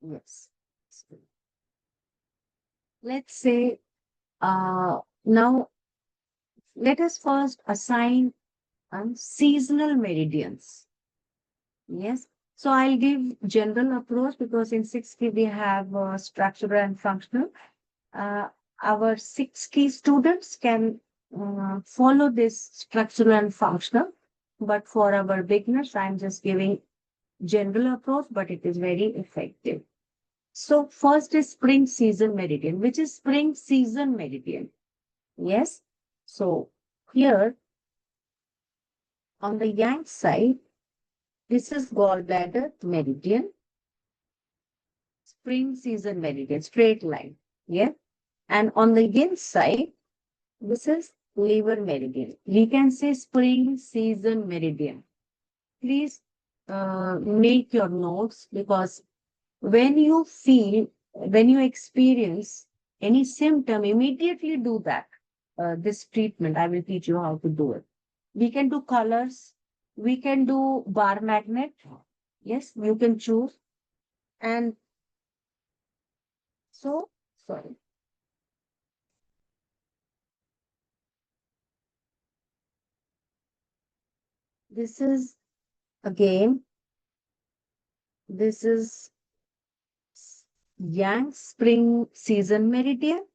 Speaker 2: Yes. Let's say, now let us first assign seasonal meridians. Yes. So I'll give general approach because in 6 key we have structural and functional. Uh, our 6 key students can follow this structural and functional. But for our beginners, I'm just giving general approach, but it is very effective. So first is spring season meridian, which is spring season meridian. Yes. So here on the yang side, this is gallbladder meridian, spring season meridian, straight line. Yeah. And on the yin side, this is liver meridian. We can say spring season meridian. Please make your notes because when you feel, when you experience any symptom, immediately do that. This treatment, I will teach you how to do it. We can do colors. We can do bar magnet. Yes, you can choose. And so, sorry. This is again, this is yang spring season meridian.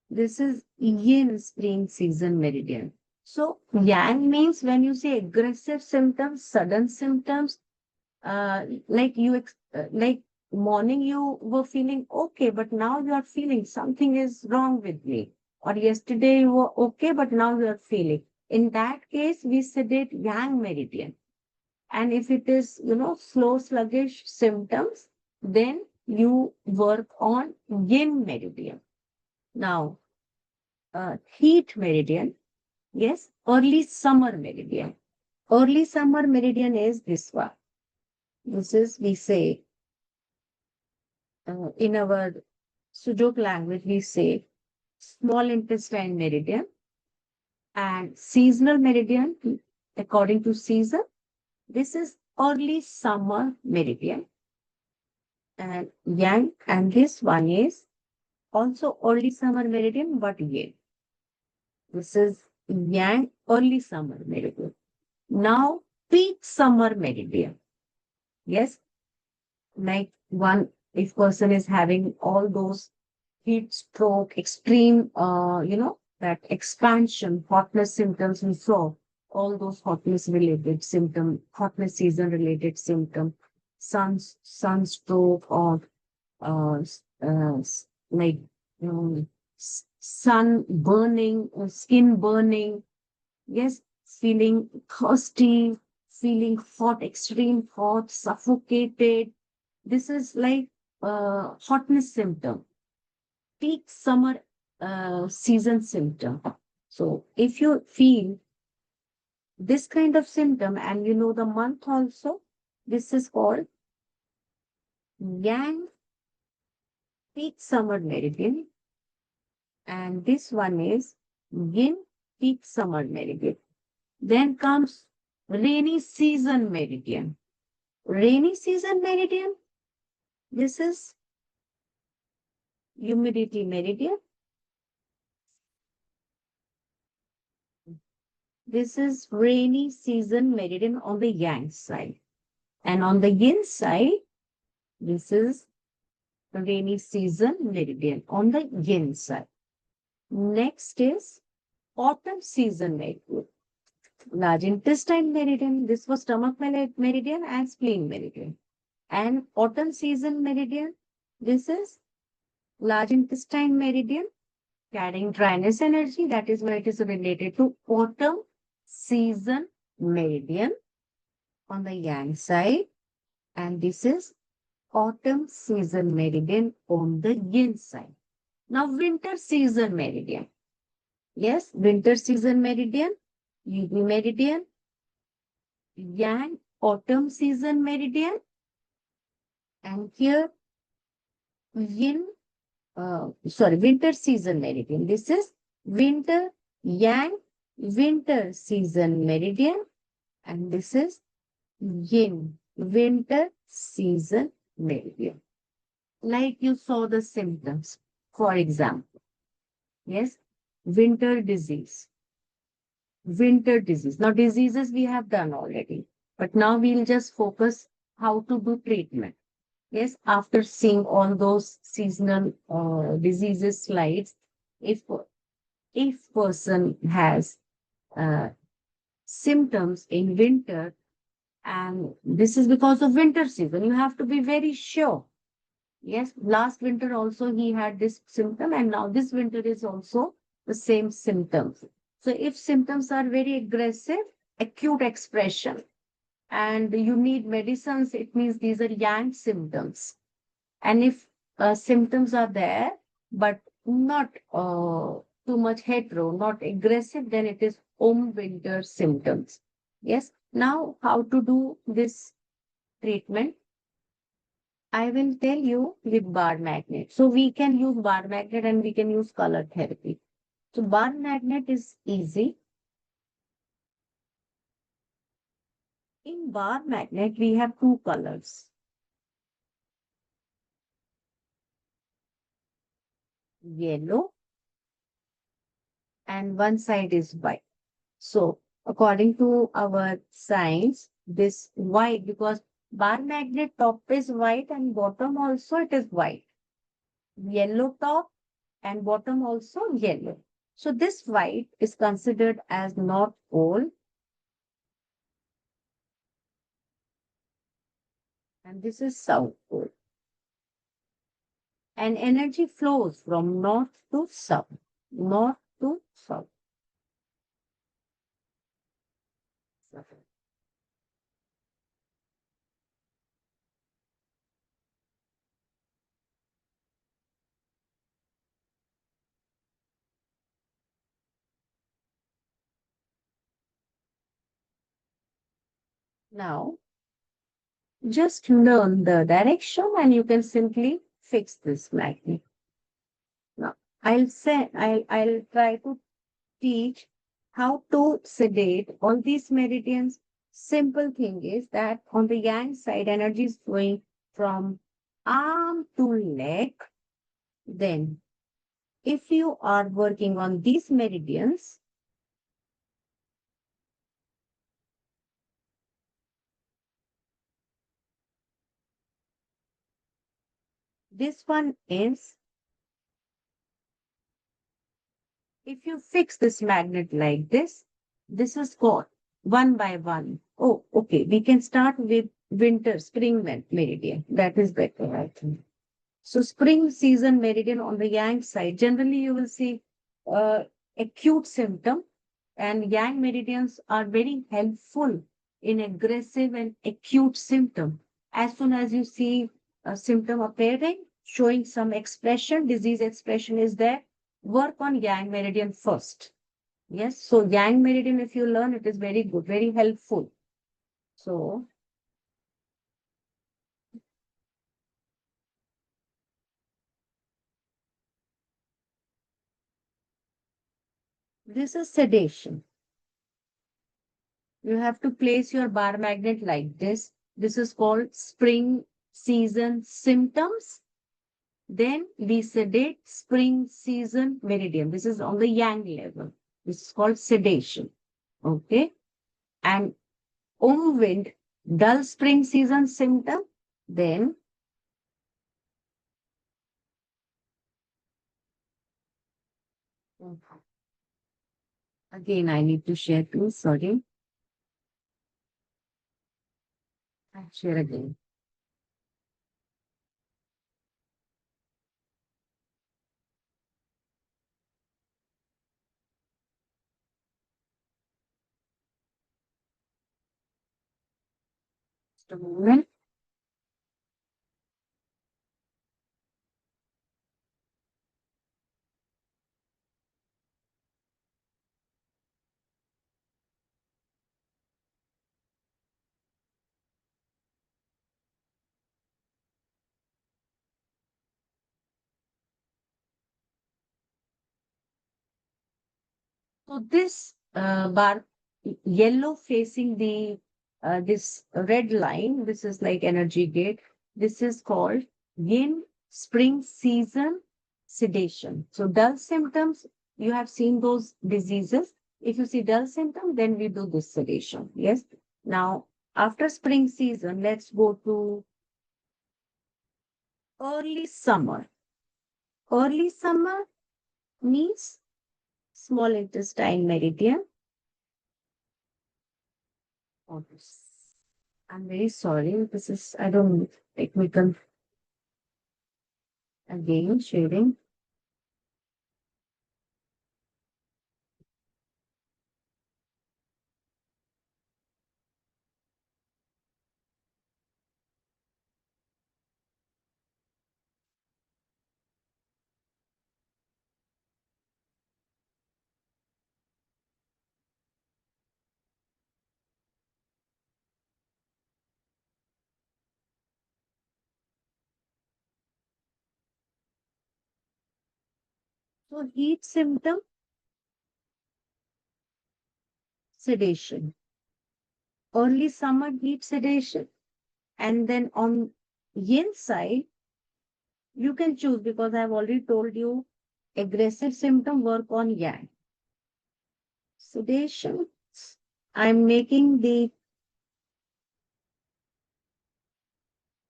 Speaker 2: This is yin spring season meridian. So yang means when you say aggressive symptoms, sudden symptoms, like morning you were feeling okay, but now you are feeling something is wrong with me. Or yesterday you were okay, but now you are feeling. In that case, we sedate yang meridian. And if it is, slow, sluggish symptoms, then you work on yin meridian. Now, heat meridian, yes, early summer meridian. Early summer meridian is this one. This is, we say, in our Sujuk language, we say small intestine meridian and seasonal meridian according to season. This is early summer meridian and yang, and this one is also early summer meridian, but yin. This is yang early summer meridian. Now, peak summer meridian. Yes, like one, if person is having all those heat stroke, extreme, that expansion, hotness symptoms we saw, all those hotness related symptom, hotness season related symptom, sunstroke or like sun burning, skin burning, yes, feeling thirsty, feeling hot, extreme hot, suffocated. This is like hotness symptom. peak summer season symptom. So if you feel this kind of symptom and you know the month also, this is called Yang peak summer meridian, and this one is Yin peak summer meridian. Then comes rainy season meridian. Rainy season meridian, this is humidity meridian. This is rainy season meridian on the Yang side. And on the Yin side, this is rainy season meridian on the Yin side. Next is autumn season meridian. Large intestine meridian. This was stomach meridian and spleen meridian. And autumn season meridian, this is large intestine meridian carrying dryness energy. That is why it is related to autumn season meridian on the Yang side. And this is autumn season meridian on the Yin side. Now, winter season meridian. Yes, winter season meridian, UV meridian, Yang autumn season meridian, and here Yin, winter season meridian. This is winter Yang winter season meridian, and this is Yin winter season meridian. Like you saw the symptoms, for example, yes, winter disease. Winter disease. Now, diseases we have done already, but now we'll just focus how to do treatment. Yes, after seeing all those seasonal diseases slides, if person has uh, symptoms in winter, and this is because of winter season, you have to be very sure. Yes, last winter also he had this symptom, and now this winter is also the same symptoms. So if symptoms are very aggressive, acute expression, and you need medicines, it means these are Yang symptoms. And if symptoms are there, but not too much hetero, not aggressive, then it is winter symptoms. Yes. Now, how to do this treatment? I will tell you with bar magnet. So we can use bar magnet and we can use color therapy. So bar magnet is easy. In bar magnet, we have two colors. Yellow and one side is white. So according to our science, this white, because bar magnet top is white and bottom also it is white. Yellow top and bottom also yellow. So this white is considered as North Pole, and this is South Pole. And energy flows from north to south, north to south. Now, just learn the direction and you can simply fix this magnet. Now, I'll try to teach how to sedate all these meridians. Simple thing is that on the Yang side, energy is flowing from arm to leg. Then, if you are working on these meridians, this one is, if you fix this magnet like this is called one by one. Oh, okay. We can start with spring meridian. That is better, I think. So spring season meridian on the Yang side, generally you will see acute symptom, and Yang meridians are very helpful in aggressive and acute symptom. As soon as you see a symptom appearing, showing some expression, disease expression is there. Work on yang meridian first. Yes, so yang meridian, if you learn, it is very good, very helpful. So this is sedation. You have to place your bar magnet like this. This is called spring season symptoms. Then we sedate spring season meridian. This is on the yang level. This is called sedation. Okay. And wind, dull spring season symptom. Then again, I need to share too. Sorry. I'll share again. Just a moment. So this bar, yellow facing the this red line, this is like energy gate. This is called yin spring season sedation. So dull symptoms, you have seen those diseases. If you see dull symptom, then we do this sedation. Yes. Now, after spring season, let's go to early summer. Early summer means small intestine meridian. Oh, I'm very sorry. This is, I don't technical again shading. So heat symptom, sedation. Early summer heat sedation. And then on yin side, you can choose because I've already told you aggressive symptom work on yang. Sedation, I'm making the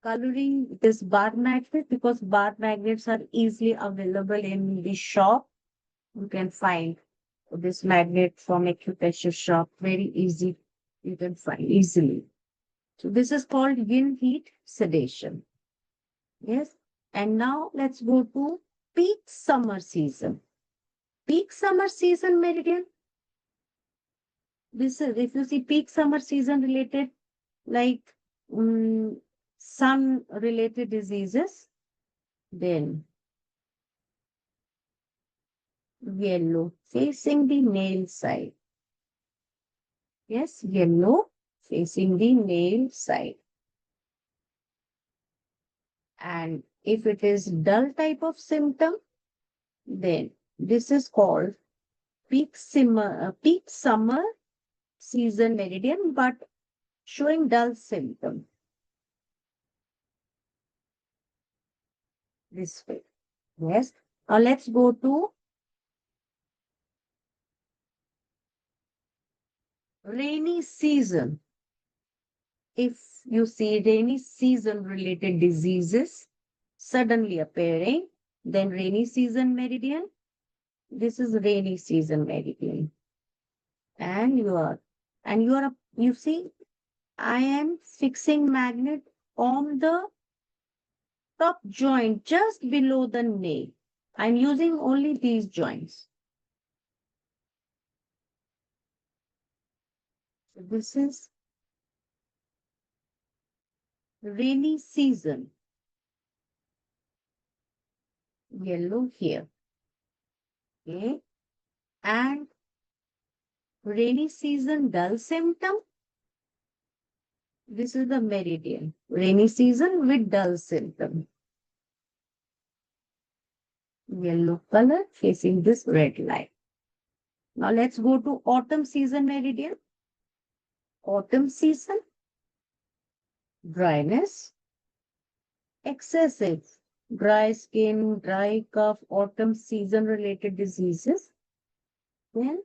Speaker 2: coloring this bar magnet because bar magnets are easily available in the shop. You can find this magnet from acupressure shop. Very easy. You can find easily. So this is called yin heat sedation. Yes. And now let's go to peak summer season. Peak summer season meridian. This is if you see peak summer season related like sun related diseases, then yellow facing the nail side. Yes, yellow facing the nail side. And if it is dull type of symptom, then this is called peak summer season meridian, but showing dull symptom. This way. Yes. Now let's go to rainy season. If you see rainy season related diseases suddenly appearing, then rainy season meridian. This is rainy season meridian. And you see, I am fixing magnet on the top joint just below the nail. I'm using only these joints. So this is rainy season. yellow here. Okay. And rainy season dull symptom. This is the meridian. Rainy season with dull symptom. Yellow color facing this red line. Now let's go to autumn season meridian. Autumn season, dryness, excessive dry skin, dry cough, autumn season related diseases. Then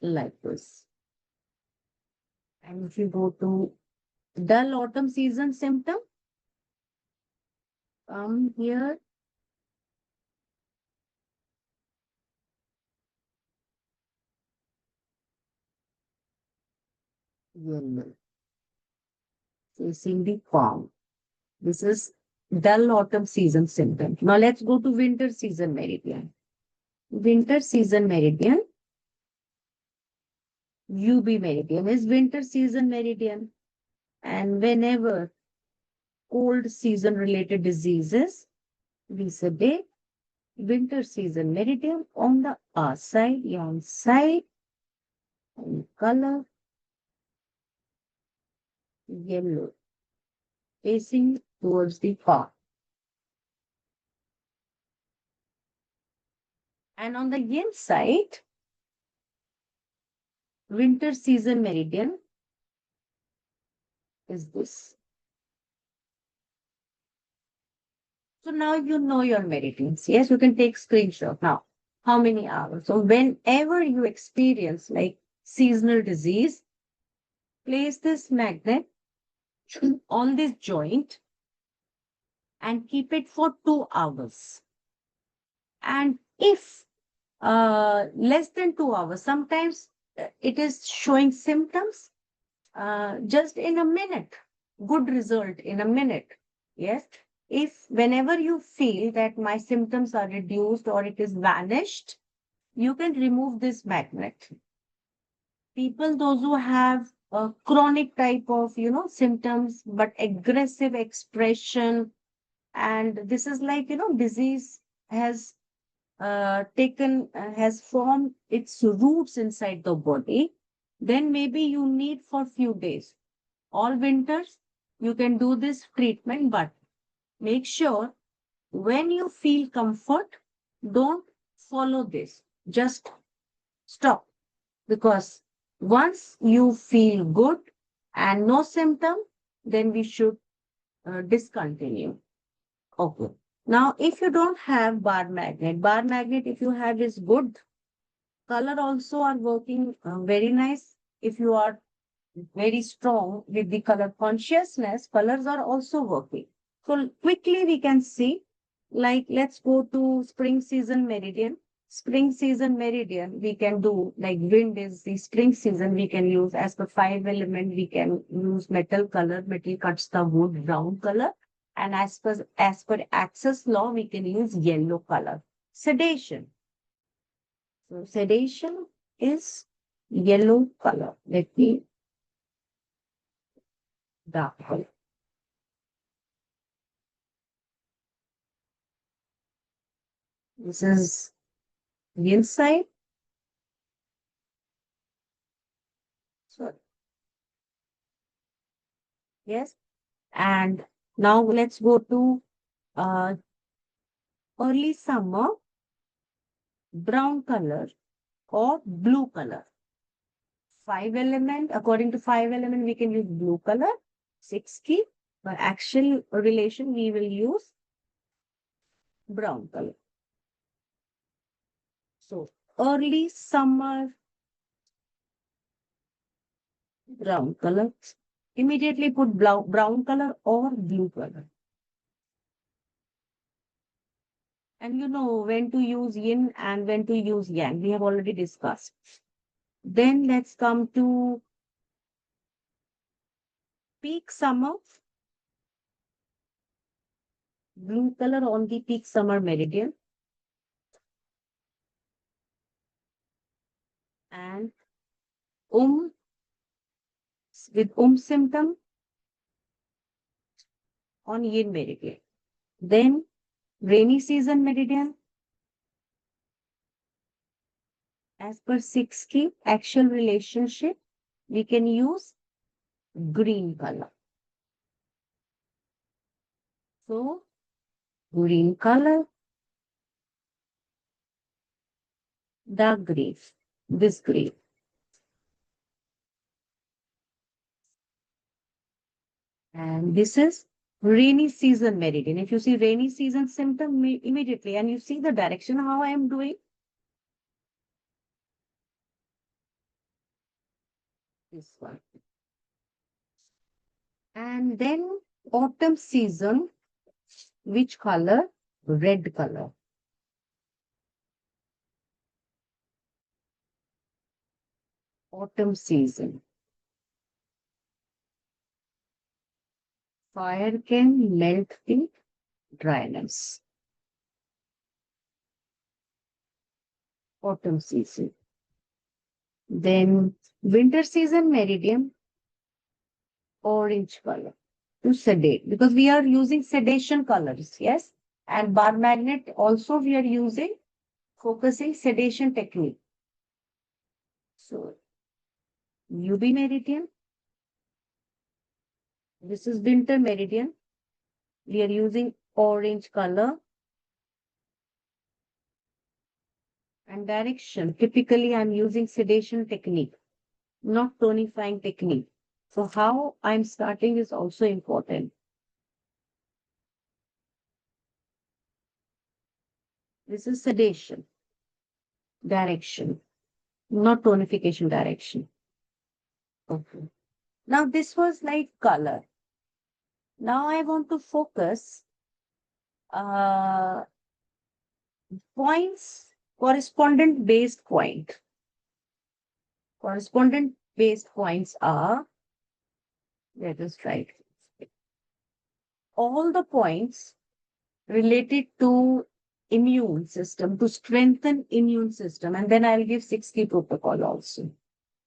Speaker 2: like this. And if you go to dull autumn season symptom, come here. Yellow, facing the palm. This is dull autumn season symptom. Now let's go to winter season meridian. Winter season meridian, UB meridian is winter season meridian. And whenever cold season related diseases, we say winter season meridian on the R side, yon side, and color yellow, facing towards the palm. And on the yin side, winter season meridian is this. So now you know your meridians. Yes, you can take screenshot. Now, how many hours? So whenever you experience like seasonal disease, place this magnet on this joint and keep it for 2 hours. And if less than 2 hours, sometimes it is showing symptoms just in a minute, good result in a minute. Yes. If whenever you feel that my symptoms are reduced or it is vanished, you can remove this magnet. People, those who have a chronic type of, symptoms, but aggressive expression, and this is like, disease has has formed its roots inside the body, then maybe you need for few days. All winters, you can do this treatment, but make sure when you feel comfort, don't follow this. Just stop. Because once you feel good and no symptom, then we should discontinue. Okay. Now, if you don't have bar magnet, if you have is good. Color also are working very nice. If you are very strong with the color consciousness, colors are also working. So quickly we can see, like let's go to spring season meridian. Spring season meridian, we can do like wind is the spring season, we can use as per 5 element, we can use metal color, metal cuts the wood, brown color. And as per access law, we can use yellow color. Sedation. So sedation is yellow color. Let me dark color. This is the inside. So yes. And now let's go to uh, early summer, brown color or blue color. 5 element, according to 5 element, we can use blue color. 6 key. For actual relation, we will use brown color. So early summer, brown color. Immediately put brown color or blue color. And you know when to use yin and when to use yang. We have already discussed. Then let's come to peak summer. Blue color on the peak summer meridian. And with symptom on yin meridian. Then rainy season meridian, As per 6 key actual relationship, we can use green color. So, green color, dark green, this green. And this is rainy season meridian. If you see rainy season symptom immediately, and you see the direction how I am doing, this one. And then autumn season, which color? Red color. Autumn season. Fire can melt the dryness. Autumn season. Then winter season meridian, orange color to sedate, because we are using sedation colors, yes. And bar magnet also we are using focusing sedation technique. So UB meridian, this is winter meridian. We are using orange color. And direction, typically I'm using sedation technique, not tonifying technique. So how I'm starting is also important. This is sedation direction, not tonification direction. Okay. Now this was like color. Now I want to focus points, correspondent based point. Correspondent based points are, let us write all the points related to immune system, to strengthen immune system. And then I'll give 6 key protocol also.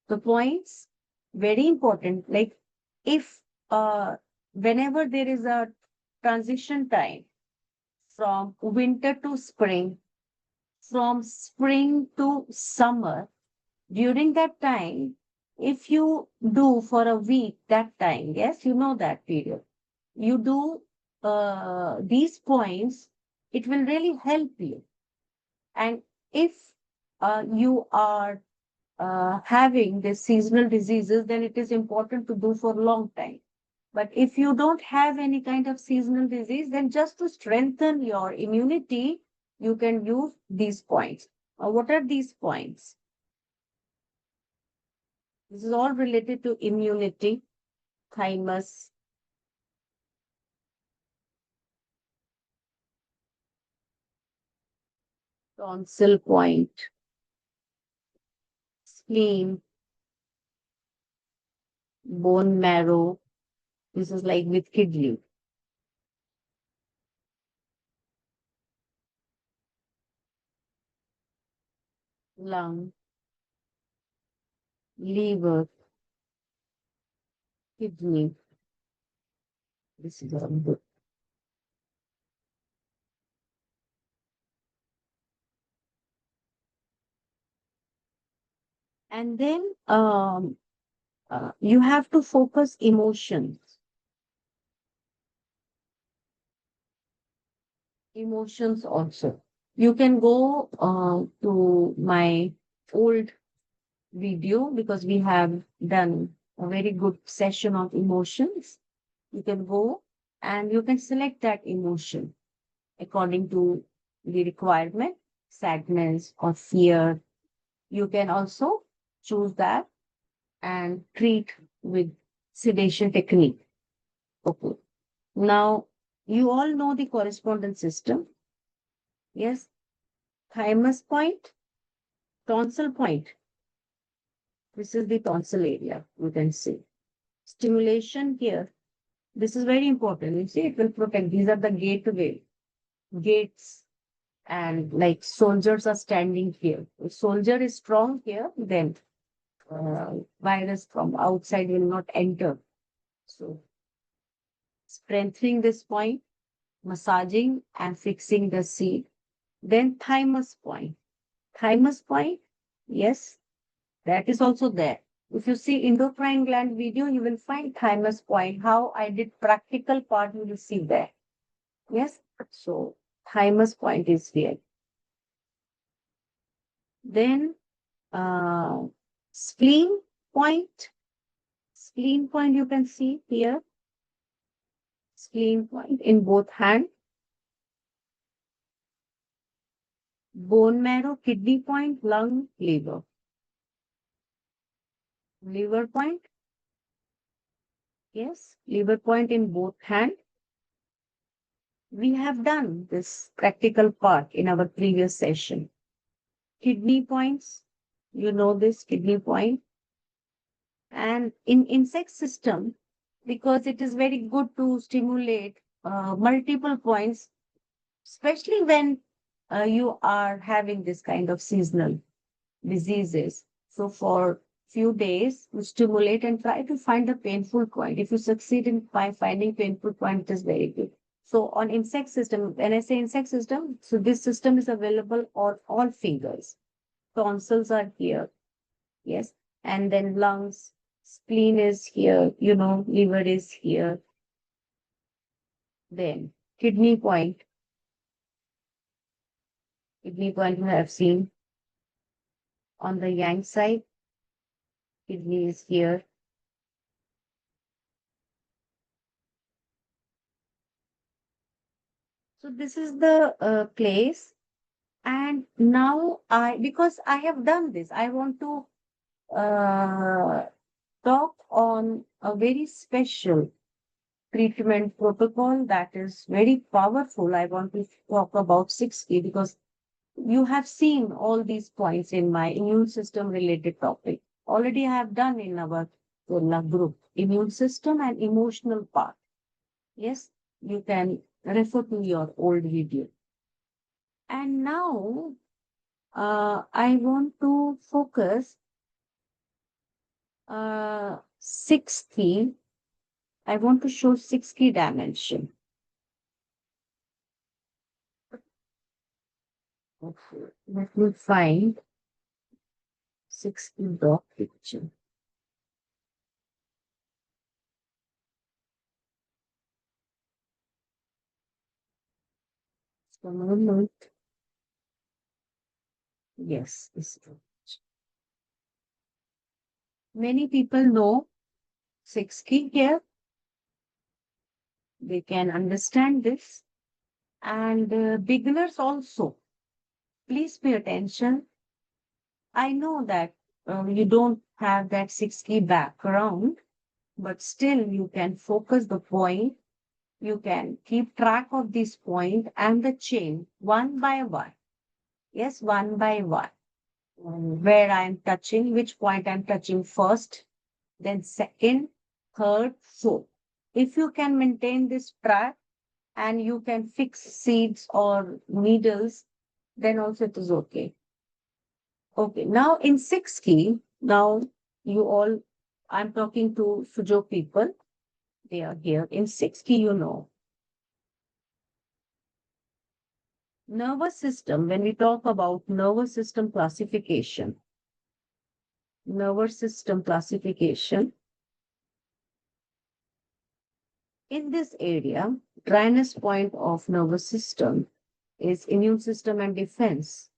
Speaker 2: The points, very important, like if whenever there is a transition time from winter to spring, from spring to summer, during that time, if you do for a week that time, yes, you know that period, you do these points, it will really help you. And if you are having the seasonal diseases, then it is important to do for a long time. But if you don't have any kind of seasonal disease, then just to strengthen your immunity, you can use these points. What are these points? This is all related to immunity, thymus, tonsil point, spleen, bone marrow. This is like with kidney. Lung, liver, kidney. This is all good. And then you have to focus emotions. Emotions also. You can go to my old video because we have done a very good session of emotions. You can go and you can select that emotion according to the requirement, sadness or fear. You can also choose that and treat with sedation technique. Okay. Now, you all know the correspondence system. Yes. Thymus point, tonsil point. This is the tonsil area, you can see. Stimulation here. This is very important. You see, it will protect. These are the gateway, gates, and like soldiers are standing here. If soldier is strong here, then virus from outside will not enter. So, strengthening this point, massaging and fixing the seat. Then thymus point. Thymus point, Yes, that is also there. If you see endocrine gland video, you will find thymus point. How I did practical part, you will see there. Yes, so thymus point is here. Then uh, spleen point. Spleen point you can see here. Spleen point in both hand. Bone marrow, kidney point, lung, liver. Liver point. Yes, liver point in both hand. We have done this practical part in our previous session. Kidney points, you know this kidney point. And in insect system, because it is very good to stimulate multiple points, especially when you are having this kind of seasonal diseases. So for few days, you stimulate and try to find a painful point. If you succeed in finding painful point, it is very good. So on insect system, when I say insect system, so this system is available on all fingers. Tonsils are here, yes, and then lungs, spleen is here, liver is here. Then kidney point you have seen on the yang side, kidney is here. So this is the place. And now because I have done this, I want to uh, talk on a very special treatment protocol that is very powerful. I want to talk about 6K because you have seen all these points in my immune system related topic. Already I have done in our group, immune system and emotional part. Yes, you can refer to your old video. And now I want to focus 6 key. I want to show 6 key dimension. Okay, let me find 6 key dot picture. Just a moment. Yes, this is it. Many people know 6 key here. They can understand this. And beginners also, please pay attention. I know that you don't have that 6 key background, but still you can focus the point. You can keep track of this point and the chain one by one. Yes, one by one. Where I'm touching, which point I'm touching first, then second, third, fourth. If you can maintain this track and you can fix seeds or needles, then also it is okay. Okay, now in 6 key, now you all, I'm talking to Sujo people. They are here. In 6 key, nervous system, when we talk about nervous system classification, in this area, dryness point of nervous system is immune system and defense.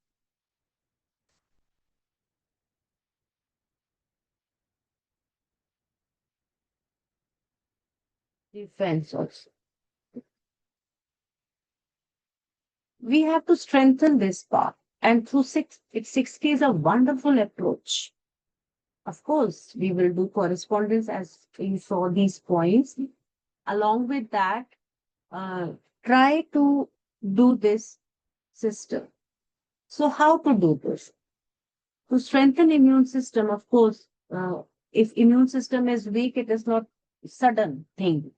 Speaker 2: Defense also. We have to strengthen this part. And through 6K is a wonderful approach. Of course, we will do correspondence as you saw these points. Along with that, try to do this system. So how to do this? To strengthen immune system, of course, if immune system is weak, it is not sudden thing.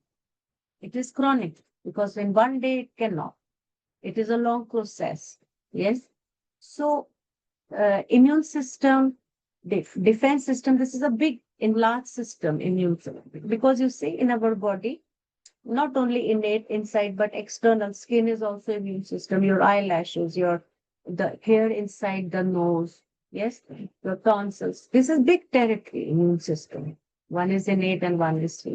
Speaker 2: It is chronic because in one day it cannot. It is a long process. Yes. So immune system, defense system, this is a big enlarged system, immune system. Because you see in our body, not only innate inside, but external skin is also immune system, your eyelashes, the hair inside the nose, Yes, your tonsils. This is big territory, immune system. One is innate and one is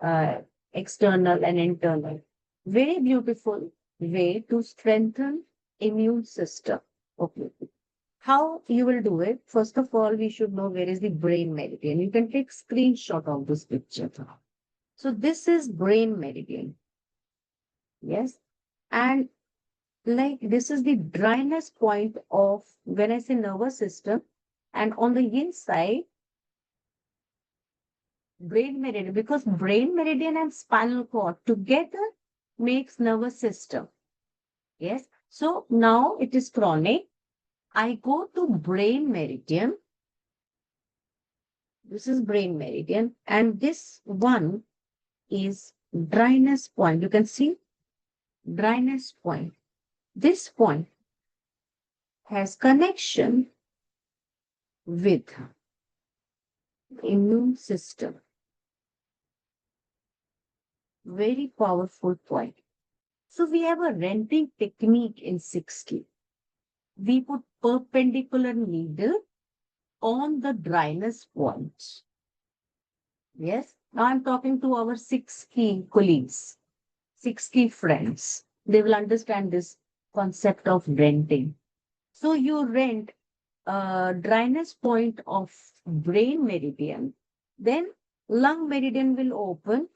Speaker 2: uh, external and internal. Very beautiful way to strengthen immune system. Okay. How you will do it? First of all, we should know where is the brain meridian. You can take screenshot of this picture. So this is brain meridian. Yes. And like this is the dryness point of when I say nervous system. And on the inside, brain meridian, because brain meridian and spinal cord together makes nervous system. Yes. So now it is chronic. I go to brain meridian. This is brain meridian. And this one is dryness point. You can see dryness point. This point has connection with immune system. Very powerful point. So we have a renting technique in 6K. We put perpendicular needle on the dryness point. Yes. Now I'm talking to our 6K colleagues, 6K friends. They will understand this concept of renting. So you rent dryness point of brain meridian, then lung meridian will open.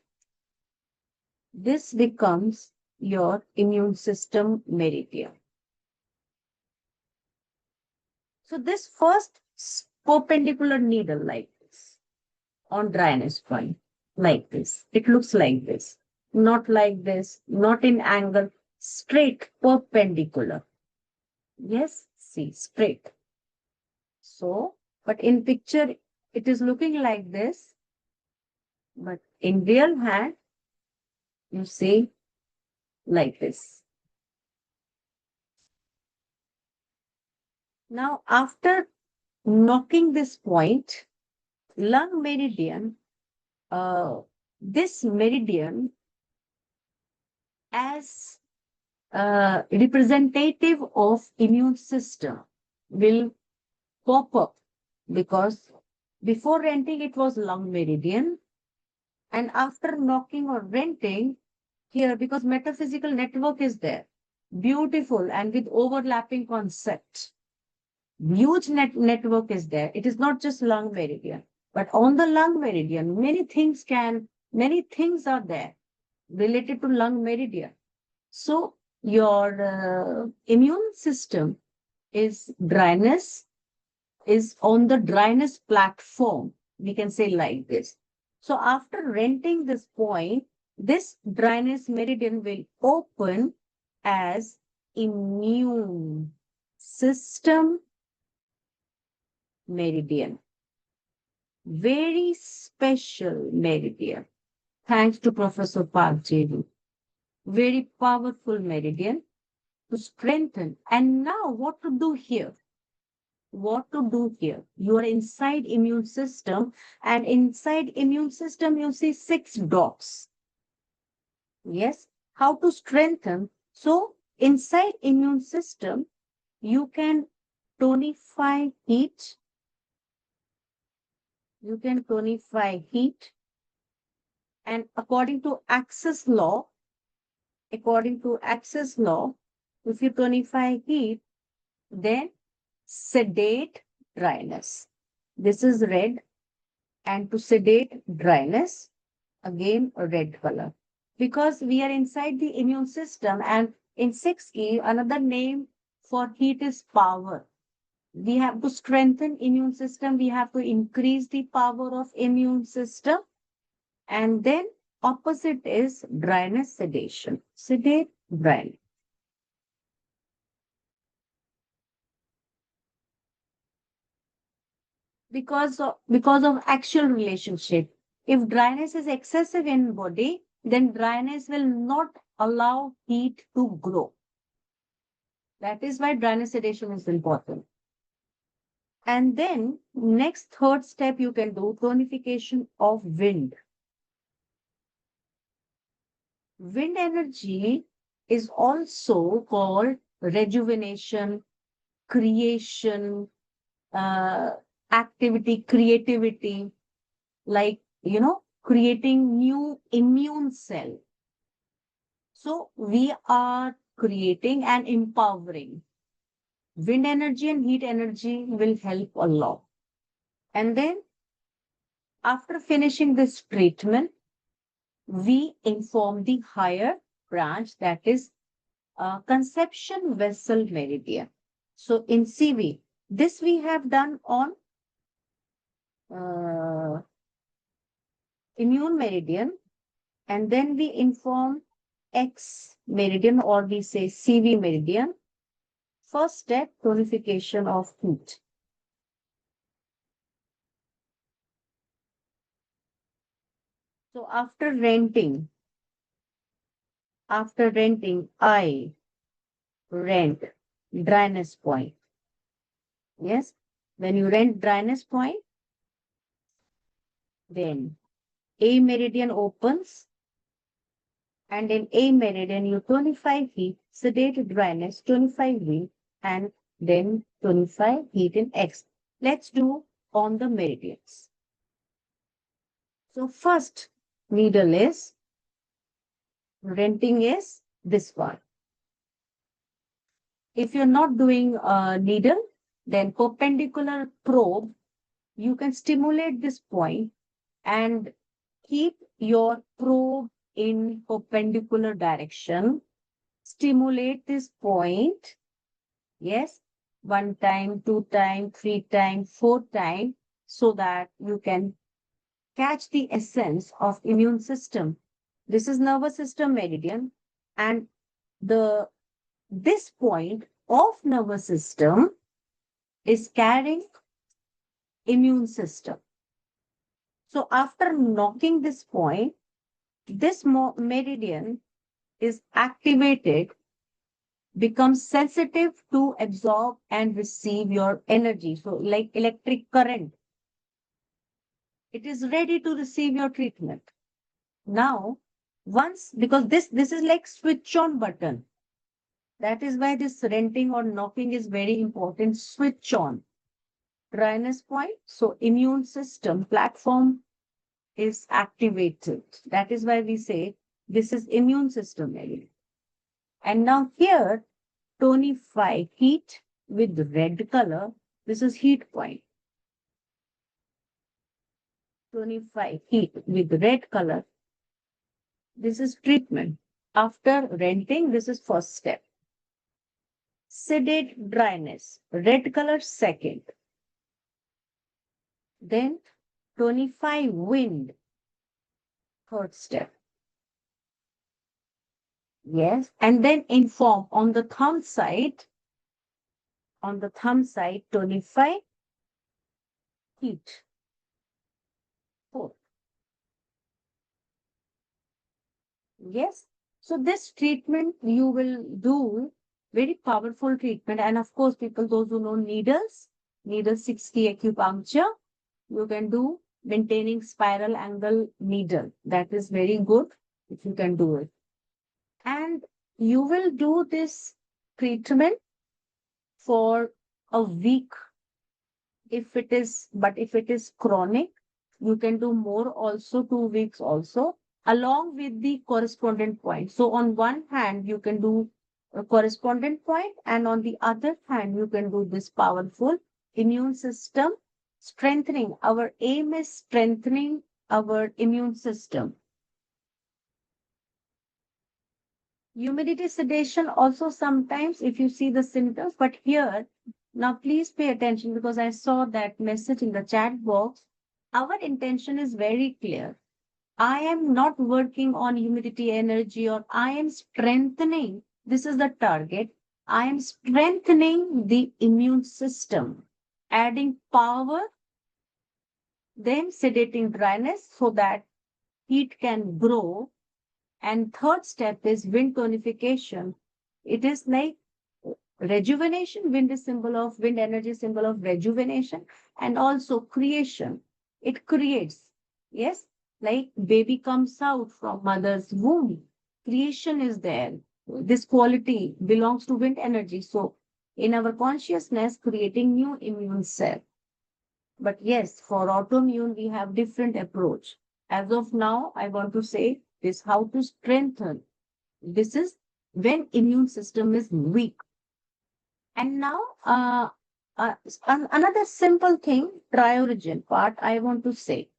Speaker 2: This becomes your immune system meridian. So this first perpendicular needle like this on dryness point, like this. It looks like this, not like this, not in angle, straight perpendicular. Yes, see, straight. So, but in picture, it is looking like this. But in real hand, you see like this. Now, after knocking this point, lung meridian, this meridian as representative of immune system will pop up because before renting it was lung meridian, and after knocking or renting here, because metaphysical network is there, beautiful and with overlapping concept, huge network is there. It is not just lung meridian, but on the lung meridian many things are there related to lung meridian. So your immune system is on the dryness platform. We can say like this. So after renting this point, this dryness meridian will open as immune system meridian. Very special meridian. Thanks to Professor Park JV. Very powerful meridian to strengthen. And now what to do here? What to do here? You are inside immune system, and inside immune system you see 6 dots. Yes. How to strengthen? So inside immune system, you can tonify heat. You can tonify heat. And according to Access law, if you tonify heat, then sedate dryness. This is red. And to sedate dryness, again a red color. Because we are inside the immune system, and in 6E, another name for heat is power. We have to strengthen immune system. We have to increase the power of immune system. And then opposite is dryness, sedation. Sedate, dryness. Because of actual relationship. If dryness is excessive in body, then dryness will not allow heat to grow. That is why dryness sedation is important. And then next third step you can do tonification of wind. Wind energy is also called rejuvenation, creation, uh, activity, creativity, like, creating new immune cell. So we are creating and empowering. Wind energy and heat energy will help a lot. And then after finishing this treatment, we inform the higher branch, that is conception vessel meridian. So in CV, this we have done on uh, immune meridian, and then we inform X meridian, or we say CV meridian. First step, tonification of heat. So after renting, I rent dryness point. Yes, when you rent dryness point, then A meridian opens, and in A meridian you tonify heat, sedate dryness, tonify heat, and then tonify heat in X. Let's do on the meridians. So first needle is, renting is this one. If you're not doing a needle, then perpendicular probe, you can stimulate this point and keep your probe in perpendicular direction. Stimulate this point. Yes, 1 time, 2 time, 3 time, 4 time, so that you can catch the essence of immune system. This is nervous system meridian, and the this point of nervous system is carrying immune system. So after knocking this point, this meridian is activated, becomes sensitive to absorb and receive your energy. So like electric current, it is ready to receive your treatment. Now, once, because this is like switch on button. That is why this renting or knocking is very important. Switch on. Dryness point. So immune system platform is activated. That is why we say this is immune system area. And now here, tonify heat with red color. This is heat point. Tonify heat with red color. This is treatment. After renting, this is first step. Sedate dryness, red color second. Then tonify wind, third step. Yes, and then inform on the thumb side, tonify heat, fourth. Yes, so this treatment you will do, very powerful treatment. And of course, people, those who know needles, needle 60 acupuncture, you can do maintaining spiral angle needle. That is very good if you can do it. And you will do this treatment for a week if it is, but if it is chronic, you can do more also, 2 weeks also, along with the correspondent point. So on one hand, you can do a correspondent point, and on the other hand, you can do this powerful immune system strengthening. Our aim is strengthening our immune system. Humidity sedation also sometimes, if you see the symptoms, but here, now please pay attention, because I saw that message in the chat box. Our intention is very clear. I am not working on humidity energy, or I am strengthening. This is the target. I am strengthening the immune system, adding power, then sedating dryness so that heat can grow. And third step is wind tonification. It is like rejuvenation. Wind is symbol of, wind energy is symbol of rejuvenation, and also creation. It creates. Yes, like baby comes out from mother's womb. Creation is there. This quality belongs to wind energy. So in our consciousness, creating new immune cell. But yes, for autoimmune, we have different approach. As of now, I want to say this, how to strengthen. This is when immune system is weak. And now, another simple thing, triorigin part, I want to say.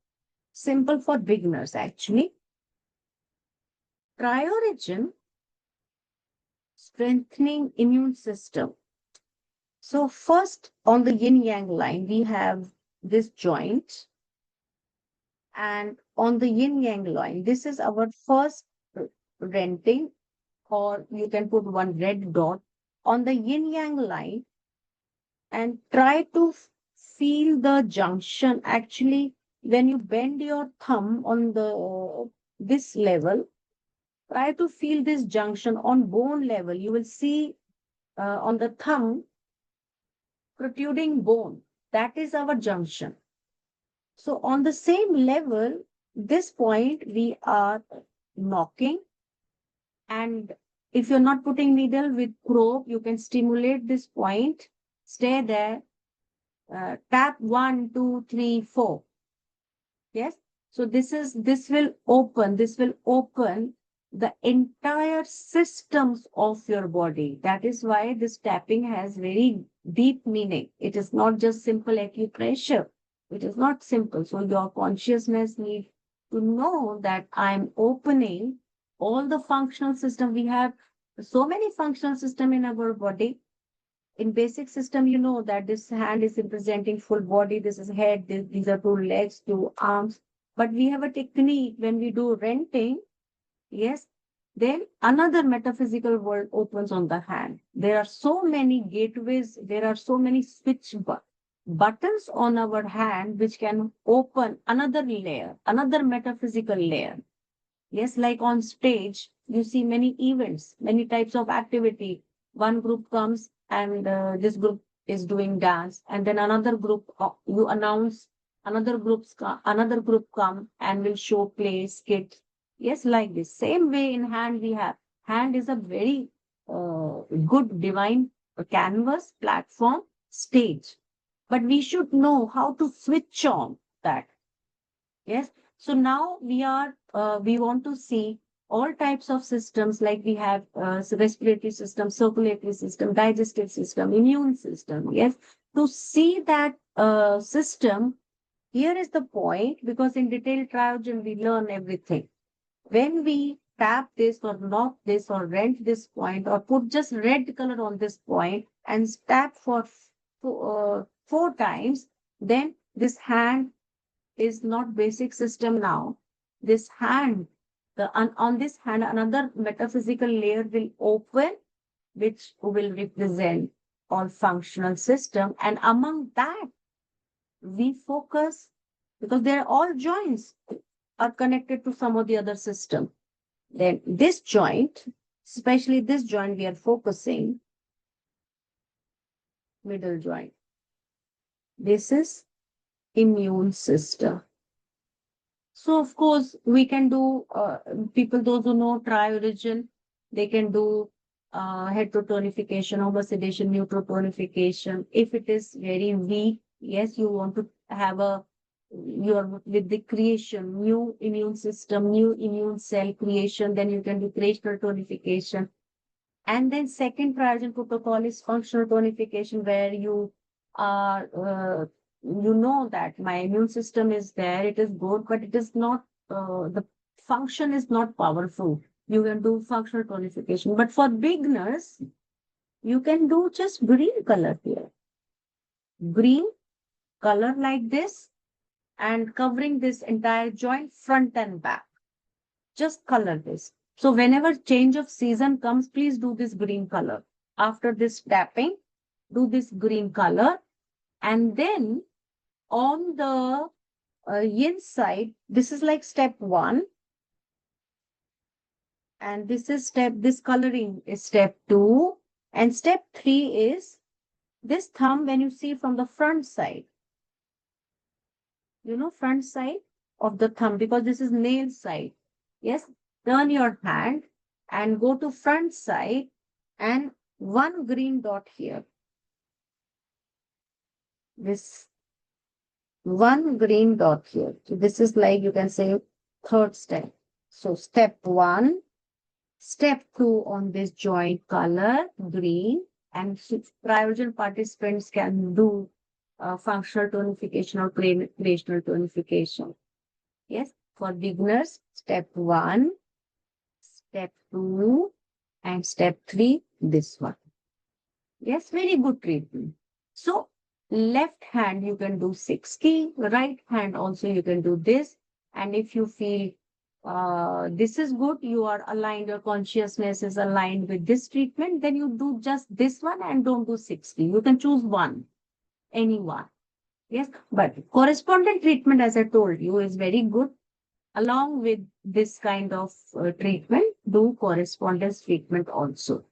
Speaker 2: Simple for beginners, actually. Triorigin, strengthening immune system. So first, on the yin-yang line, we have this joint. And on the yin-yang line, this is our first renting, or you can put one red dot on the yin-yang line and try to feel the junction. Actually, when you bend your thumb on the this level, try to feel this junction on bone level. You will see on the thumb protruding bone. That is our junction. So on the same level, this point we are knocking, and if you're not putting needle with probe, you can stimulate this point, stay there, tap 1, 2, 3, 4. Yes. So this will open the entire systems of your body. That is why this tapping has very deep meaning. It is not just simple acupressure. It is not simple. So your consciousness needs to know that I'm opening all the functional system. We have so many functional system in our body. In basic system, you know that this hand is representing full body. This is head. These are 2 legs, 2 arms. But we have a technique when we do renting. Yes, then another metaphysical world opens on the hand. There are so many gateways, there are so many buttons on our hand which can open another layer, another metaphysical layer. Yes, like on stage, you see many events, many types of activity. One group comes and this group is doing dance, and then another group, you announce another group come and will show play, skit. Yes, like this. Same way in hand we have. Hand is a very good divine canvas, platform, stage. But we should know how to switch on that. Yes. So now we want to see all types of systems, like we have respiratory system, circulatory system, digestive system, immune system. Yes. To see that system, here is the point, because in detailed triogen we learn everything. When we tap this or knock this or rent this point or put just red color on this point and tap for 4 times, then this hand is not basic system now. This hand, on this hand, another metaphysical layer will open, which will represent all functional system. And among that, we focus, because they're all joints are connected to some of the other system. Then this joint, especially this joint, we are focusing, middle joint. This is immune system. So of course we can do, people, those who know triorigin, they can do heterotonification, homosedation, neutroponification. If it is very weak, yes, you want to have you're with the creation, new immune system, new immune cell creation, then you can do creational tonification. And then second triorigin protocol is functional tonification, where you are, you know that my immune system is there, it is good, but it is not, the function is not powerful. You can do functional tonification. But for beginners, you can do just green color here. Green color like this, and covering this entire joint front and back. Just color this. So whenever change of season comes, please do this green color. After this tapping, do this green color. And then on the yin side, this is like step 1. And this coloring is step 2. And step 3 is this thumb, when you see from the front side, front side of the thumb, because this is nail side. Yes, turn your hand and go to front side and one green dot here. this one green dot here. So this is like you can say third step. So step 1, step 2 on this joint color green, and prior participants can do functional tonification or creational tonification. Yes, for beginners, step 1, step 2, and step 3, this one. Yes, very good treatment. So left hand you can do 60, right hand also you can do this. And if you feel this is good, you are aligned, your consciousness is aligned with this treatment, then you do just this one and don't do 60. You can choose one, any one. Yes, but correspondent treatment, as I told you, is very good. Along with this kind of treatment, do correspondence treatment also.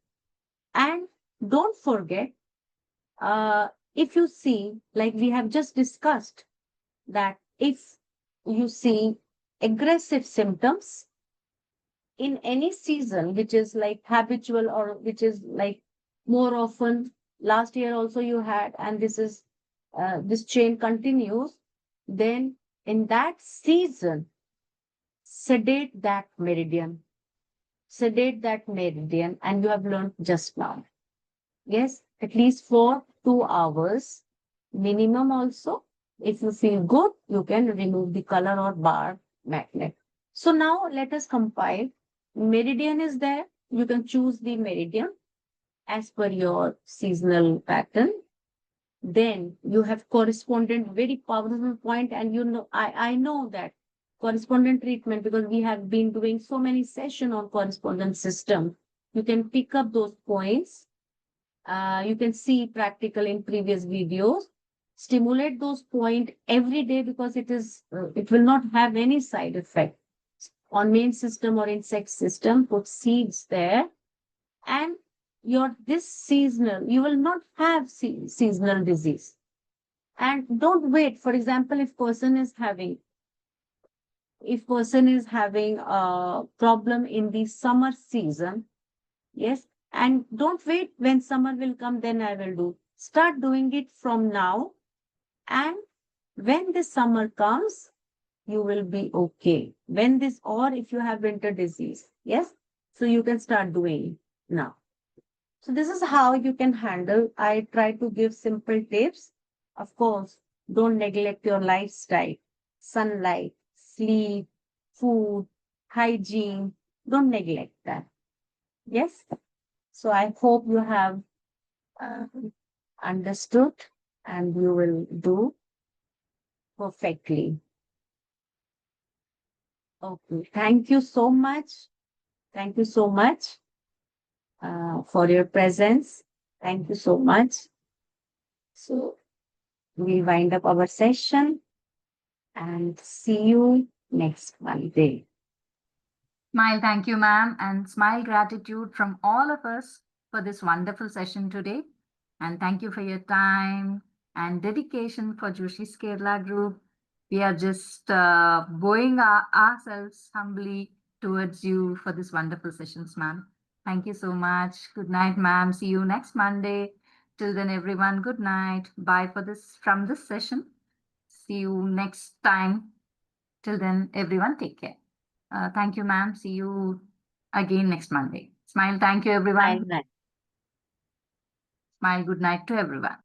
Speaker 2: And don't forget, if you see, like we have just discussed, that if you see aggressive symptoms in any season, which is like habitual or which is like more often, last year also you had, and this chain continues, then in that season, sedate that meridian. Sedate that meridian, and you have learned just now. Yes, at least for 2 hours minimum also. If you feel good, you can remove the color or bar magnet. So now let us compile. Meridian is there. You can choose the meridian as per your seasonal pattern. Then you have correspondent, very powerful point, and you know, I know that correspondent treatment, because we have been doing so many sessions on correspondent system. You can pick up those points. You can see practical in previous videos. Stimulate those points every day, because it will not have any side effect on main system or insect system. Put seeds there, and this seasonal, you will not have seasonal disease. And don't wait. For example, if person is having a problem in the summer season, yes, and don't wait when summer will come, then I will do. Start doing it from now. And when the summer comes, you will be okay. Or if you have winter disease, yes, so you can start doing it now. So this is how you can handle. I try to give simple tips. Of course, don't neglect your lifestyle, sunlight, sleep, food, hygiene. Don't neglect that. Yes. So I hope you have uh, understood and you will do perfectly. Okay. Thank you so much. Thank you so much for your presence. Thank you so much. So we wind up our session and see you next Monday.
Speaker 1: Smile, thank you, ma'am, and smile gratitude from all of us for this wonderful session today. And thank you for your time and dedication for Joshys Kerala group. We are just bowing ourselves humbly towards you for this wonderful sessions, ma'am. Thank you so much. Good night, ma'am. See you next Monday. Till then, everyone, good night. Bye for this from this session. See you next time. Till then, everyone, take care. Thank you, ma'am. See you again next Monday. Smile. Thank you, everyone.
Speaker 2: Bye.
Speaker 1: Smile. Good night to everyone.